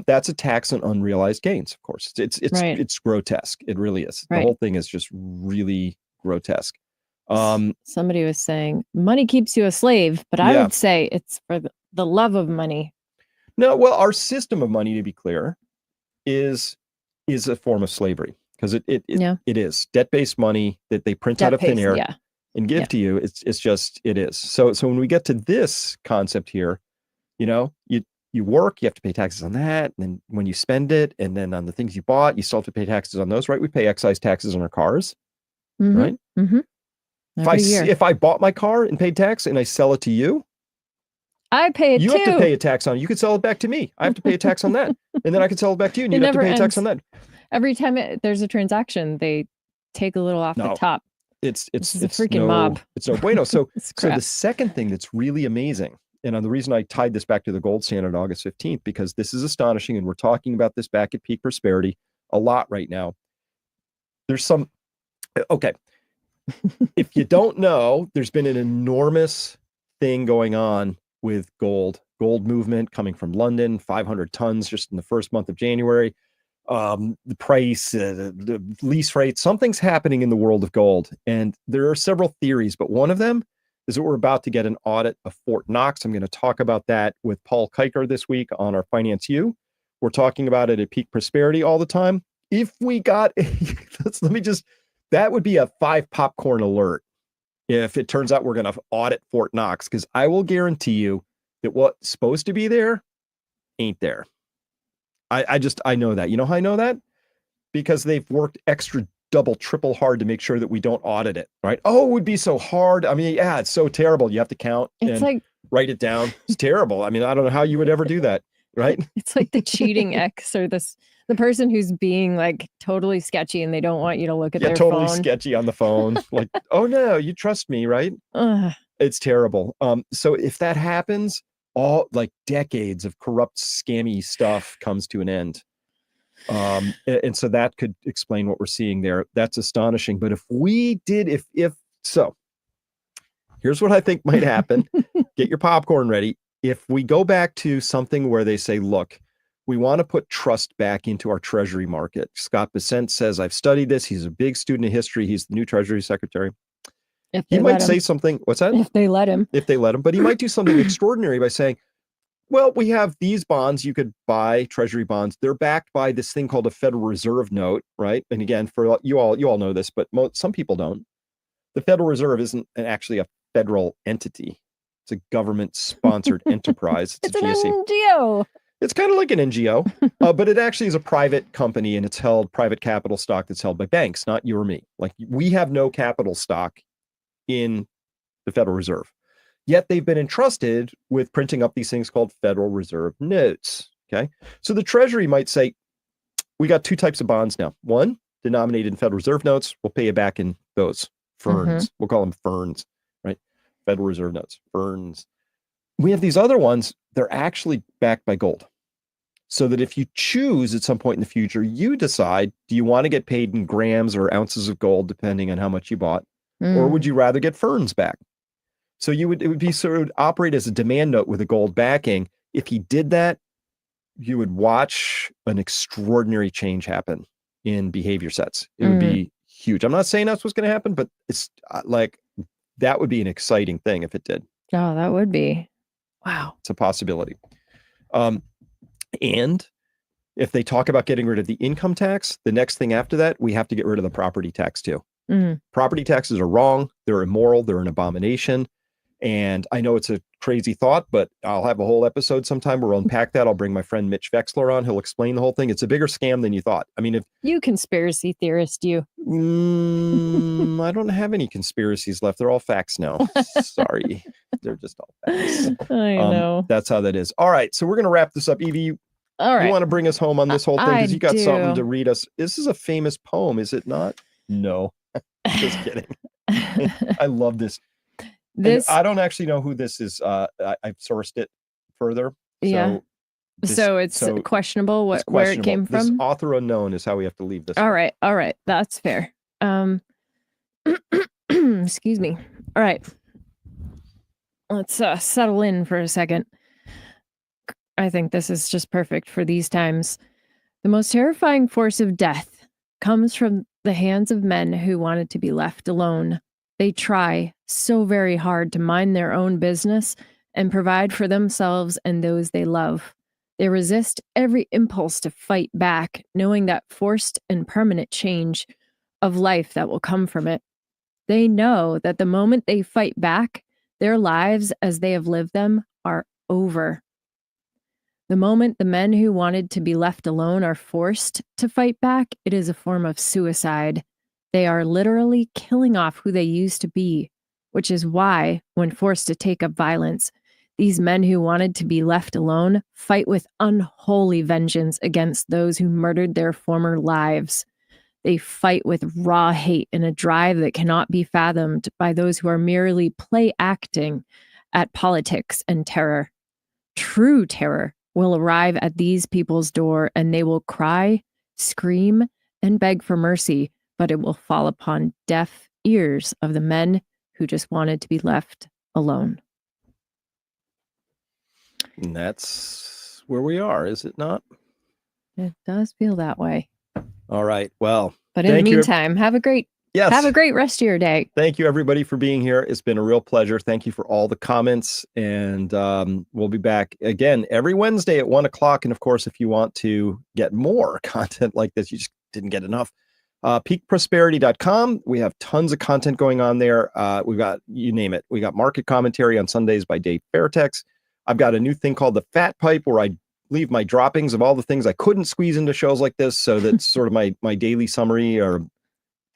That's a tax on unrealized gains, of course. It's grotesque. It really is. The whole thing is just really grotesque. Somebody was saying money keeps you a slave, but I would say it's for the love of money. No, well, our system of money, to be clear, is a form of slavery, because it is debt-based money that they print out of thin air and give to you. It's just, it is. So when we get to this concept here, you work, you have to pay taxes on that, and then when you spend it, and then on the things you bought, you still have to pay taxes on those, right? We pay excise taxes on our cars, right? Mm-hmm. If I bought my car and paid tax and I sell it to you, I pay it too. You have to pay a tax on it. You could sell it back to me. I have to pay a tax on that, and then I can sell it back to you, and you have to pay a tax on that. Every time there's a transaction, they take a little off the top. It's a freaking mob. It's no bueno. So the second thing that's really amazing, and the reason I tied this back to the gold standard August 15th, because this is astonishing, and we're talking about this back at Peak Prosperity a lot right now. There's some, okay. If you don't know, there's been an enormous thing going on with gold movement coming from London, 500 tons just in the first month of January. The price, the lease rate, something's happening in the world of gold. And there are several theories, but one of them is that we're about to get an audit of Fort Knox. I'm going to talk about that with Paul Kiker this week on our Finance U. We're talking about it at Peak Prosperity all the time. If we got, that would be a 5 popcorn alert if it turns out we're going to audit Fort Knox, because I will guarantee you that what's supposed to be there ain't there. I know that. You know how I know that? Because they've worked extra, double, triple hard to make sure that we don't audit it, right? Oh, it would be so hard. I mean, yeah, it's so terrible. You have to count and write it down. It's terrible. I mean, I don't know how you would ever do that, right? It's like the cheating ex or the person who's being like totally sketchy and they don't want you to look at their totally phone. Sketchy on the phone. Like, oh no, you trust me, right? It's terrible. So if that happens, all like decades of corrupt, scammy stuff comes to an end. And so that could explain what we're seeing there. That's astonishing. But if we did, if so, here's what I think might happen. Get your popcorn ready. If we go back to something where they say, look, we want to put trust back into our treasury market. Scott Bessent says, I've studied this. He's a big student of history. He's the new Treasury Secretary. He might say something. What's that? If they let him. If they let him. But he might do something extraordinary by saying, well, we have these bonds. You could buy treasury bonds. They're backed by this thing called a Federal Reserve note, right? And again, for you all know this, but some people don't. The Federal Reserve isn't actually a federal entity. It's a government-sponsored enterprise. It's an NGO. It's kind of like an NGO, but it actually is a private company, and it's held private capital stock that's held by banks, not you or me. Like, we have no capital stock in the Federal Reserve. Yet they've been entrusted with printing up these things called Federal Reserve notes. Okay. So the Treasury might say, we got 2 types of bonds now. One, denominated in Federal Reserve notes. We'll pay you back in those ferns. We'll call them ferns, right? Federal Reserve notes, ferns. We have these other ones. They're actually backed by gold. So that if you choose at some point in the future, you decide, do you want to get paid in grams or ounces of gold, depending on how much you bought? Or would you rather get ferns back? So it would be sort of operate as a demand note with a gold backing. If he did that, you would watch an extraordinary change happen in behavior sets. It would be huge. I'm not saying that's what's going to happen, but it's like, that would be an exciting thing if it did. Oh, that would be. Wow. It's a possibility. And if they talk about getting rid of the income tax, the next thing after that, we have to get rid of the property tax too. Property taxes are wrong. They're immoral. They're an abomination. And I know it's a crazy thought, but I'll have a whole episode sometime where we'll unpack that. I'll bring my friend Mitch Vexler on. He'll explain the whole thing. It's a bigger scam than you thought. I mean, if you conspiracy theorist, you. I don't have any conspiracies left. They're all facts now. Sorry. They're just all facts. I know. That's how that is. All right. So we're going to wrap this up. Evie, all right. You want to bring us home on this whole thing? Because you got do. something to read us. This is a famous poem, is it not? No. Just kidding. I love this. I don't actually know who this is. I've sourced it further. So it's questionable where it came from. This author unknown is how we have to leave this. All right. That's fair. Excuse me. All right. Let's settle in for a second. I think this is just perfect for these times. The most terrifying force of death comes from the hands of men who wanted to be left alone. They try so very hard to mind their own business and provide for themselves and those they love. They resist every impulse to fight back, knowing that forced and permanent change of life that will come from it. They know that the moment they fight back, their lives as they have lived them are over. The moment the men who wanted to be left alone are forced to fight back, it is a form of suicide. They are literally killing off who they used to be, which is why, when forced to take up violence, these men who wanted to be left alone fight with unholy vengeance against those who murdered their former lives. They fight with raw hate and a drive that cannot be fathomed by those who are merely play acting at politics and terror. True terror will arrive at these people's door, and they will cry, scream, and beg for mercy, but it will fall upon deaf ears of the men who just wanted to be left alone. And that's where we are, is it not? It does feel that way. All right. Well, but in the meantime, have a great rest of your day. Thank you, everybody, for being here. It's been a real pleasure. Thank you for all the comments. And we'll be back again every Wednesday at 1:00. And of course, if you want to get more content like this, you just didn't get enough, peakprosperity.com. We have tons of content going on there. We've got, you name it. We got market commentary on Sundays by Dave Fairtex. I've got a new thing called the Fat Pipe, where I leave my droppings of all the things I couldn't squeeze into shows like this. So that's sort of my daily summary, or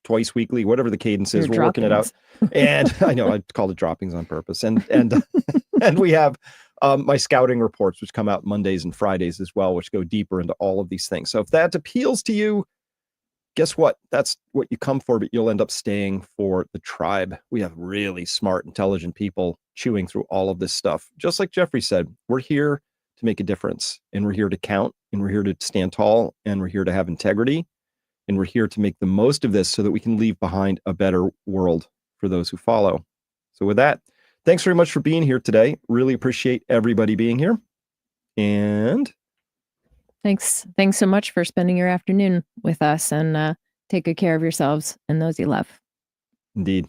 twice weekly, whatever the cadence is. We're working it out. And I know I called it droppings on purpose. And and we have my scouting reports, which come out Mondays and Fridays as well, which go deeper into all of these things. So if that appeals to you, guess what? That's what you come for, but you'll end up staying for the tribe. We have really smart, intelligent people chewing through all of this stuff. Just like Jeffrey said, we're here to make a difference, and we're here to count, and we're here to stand tall, and we're here to have integrity, and we're here to make the most of this so that we can leave behind a better world for those who follow. So with that, thanks very much for being here today. Really appreciate everybody being here. And thanks so much for spending your afternoon with us, and take good care of yourselves and those you love. Indeed.